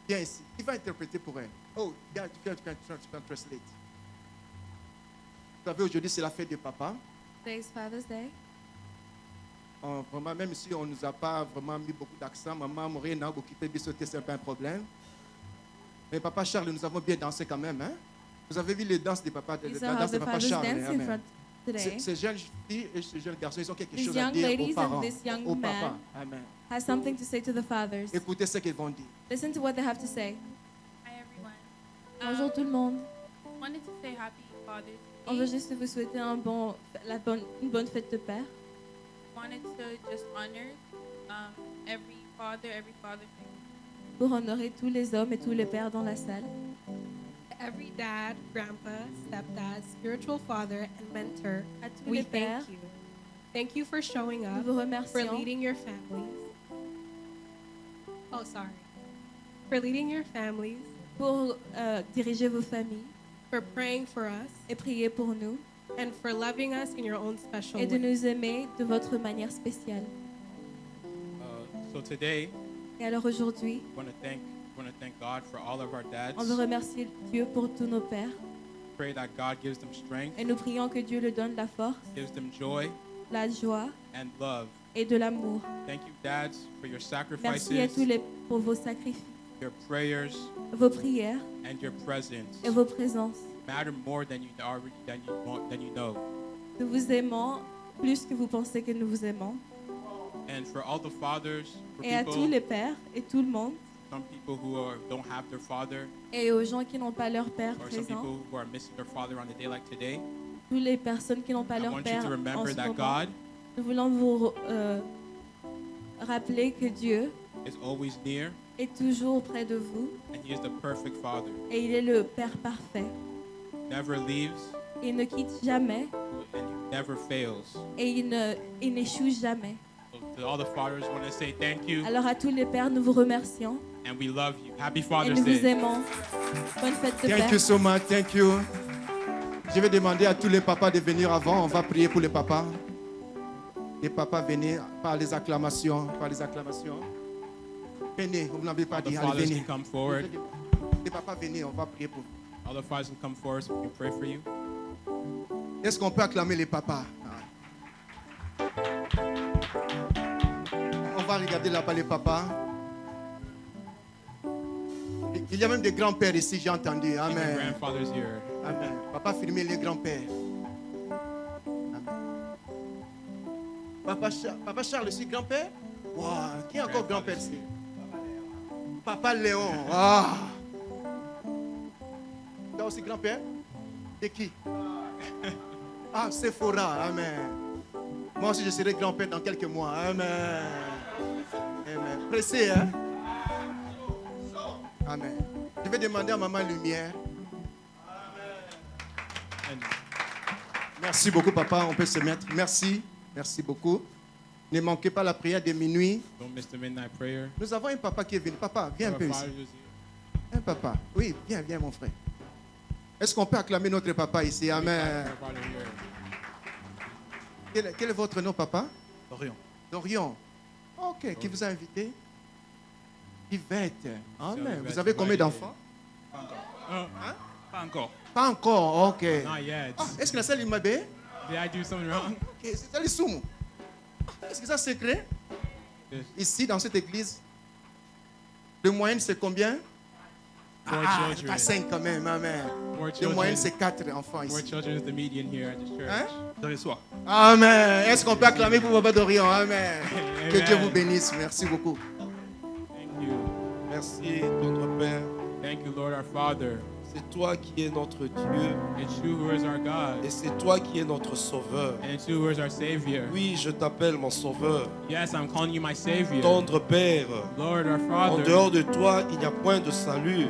Viens ici. Qui va interpréter pour elle? Oh, viens, tu peux translate. Vous savez, aujourd'hui, c'est la fête de papa. Today's Father's Day. Vraiment, même si on ne nous a pas vraiment mis beaucoup d'accent, maman Morena, beaucoup de sauter, c'est un peu un problème. Mais papa Charles, nous avons bien dansé quand même. Hein? Vous avez vu les danses de papa, You la saw how danse de the papa fathers Charles. dance in Amen. front today. Ces jeunes filles et ces jeunes garçons, ils ont quelque These chose à young dire aux ladies and parents, this young au papa. man. Amen. Has something to say to the fathers. Écoutez ce qu'ils vont dire. Listen to what they have to say. Hi everyone. Bonjour tout le monde. Wanted to say happy Father's On veut Day. juste vous souhaiter une bonne fête de père. Wanted to just honor every father figure. Pour honorer tous les hommes et tous les pères dans la salle. Every dad, grandpa, stepdad, spiritual father, and mentor, À tous we les pères, thank you. Thank you for showing nous up, vous for remercions leading your families. Oh, sorry. For leading your families, pour diriger vos familles for praying for us, et prier pour nous and for loving us in your own special et de way. nous aimer de votre manière spéciale. So today, Et alors aujourd'hui, I want to thank God for all of our dads. on veut remercier Dieu pour tous nos pères Pray that God gives them strength, et nous prions que Dieu leur donne la force, gives them joy la joie and love. et de l'amour. Thank you, dads, for your Merci à tous sacrifices, pour vos sacrifices, your prayers, vos prières and your presence. et vos présences. Matter more than you already than you know. Nous vous aimons plus que vous pensez que nous vous aimons. And for all the fathers, for Et à tous people, les pères et tout le monde, some people who don't have their father, et aux gens qui n'ont pas leur père or some présent, people who are missing their father on a day like today, toutes les personnes qui n'ont pas I leur want you père to en remember ce that moment, God nous voulons vous rappeler que Dieu is always near, est toujours près de vous and He is the perfect Father. et il est le Père parfait. Never leaves, Il ne quitte jamais and He never fails. et il n'échoue jamais. So to all the fathers, I want to say thank you, Alors à tous les pères, nous vous remercions and we love you. Happy et Father's nous vous Day. aimons. Bonne fête de Thank père. you so much. Thank you. Je vais demander à tous les papas de venir avant. On va prier pour les papas. Les papas, venez par les acclamations. Par les acclamations. Venez, vous ne l'avez pas All the dit. Allez, fathers venez. can come forward. Les papas, venez, on va prier pour vous. All the fathers can come forward so we can pray for you. Est-ce qu'on peut acclamer les papas? va regarder là-bas les papas. Il y a même des grands-pères ici, j'ai entendu. Even Amen. grandfathers here. Amen. Papa, filmez les grands-pères. Amen. Papa Charles aussi, grand-père? Wow. Qui est encore grand-père ici? Papa Léon. Ah. Tu as aussi grand-père? De qui? Ah, Sephora. Amen. Moi aussi, je serai grand-père dans quelques mois. Amen. Amen. Pressé, hein? Amen. Je vais demander à Maman Lumière. Merci beaucoup, papa. On peut se mettre. Merci. Merci beaucoup. Ne manquez pas la prière de minuit. Don't miss the midnight prayer. Nous avons un papa qui est venu. Papa, viens un Our peu fathers ici. is here. Un papa. Oui, viens, viens, mon frère. Est-ce qu'on peut acclamer notre papa ici? Amen. Our father here. Quel est votre nom, papa? Dorion. Dorion. Ok, qui vous a invité? Yvette. Amen. Yvette, Vous avez combien d'enfants? Pas encore. Pas encore, ok. Not yet. Ah, est-ce que la salle m'a dit? Did I do something wrong? Ok, c'est ça les soumous. Est-ce que ça c'est secret? Yes. Ici, dans cette église, de moyenne, c'est combien? Four Ah, children. pas 5 quand même, amen. Four De children. moyenne, c'est 4 enfants Four ici. children is the median here at this church. Hein? Dans les soirs. Amen. Est-ce qu'on peut acclamer pour Papa Dorion? Amen. Que Amen. Dieu vous bénisse. Merci beaucoup. Thank you. Merci, notre Père. Thank you, Lord our Father. C'est toi qui es notre Dieu It's you who is our God. et c'est toi qui es notre Sauveur. And it's you who is our Savior. Oui, je t'appelle mon Sauveur. Yes, I'm calling you my Savior. Tendre Père, Lord our en Father. dehors de toi, il n'y a point de salut.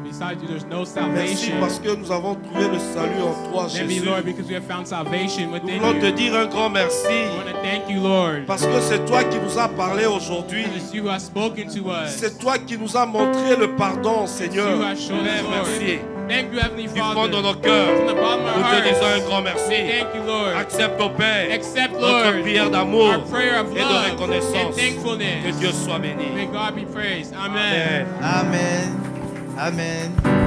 Besides you, there's no Merci salvation. parce que nous avons trouvé le salut en toi, Thank Jésus. you, Lord, because we have found salvation Nous within voulons te you. dire un grand merci I want to thank you, Lord. parce que c'est toi qui nous as parlé aujourd'hui. It's you who has spoken to us. C'est toi qui nous as montré le pardon, Seigneur. You have shown us, Lord. Merci. Thank you, Heavenly Du fond Father. de nos cœurs, From the bottom of nous our te disons un hearts. grand merci. Thank you, Lord. Accepte, au Père, Accept, notre Lord, prière d'amour our prayer of et de love and reconnaissance. Que thankfulness. Dieu soit béni. May God be praised. Amen. Amen. Amen. Amen.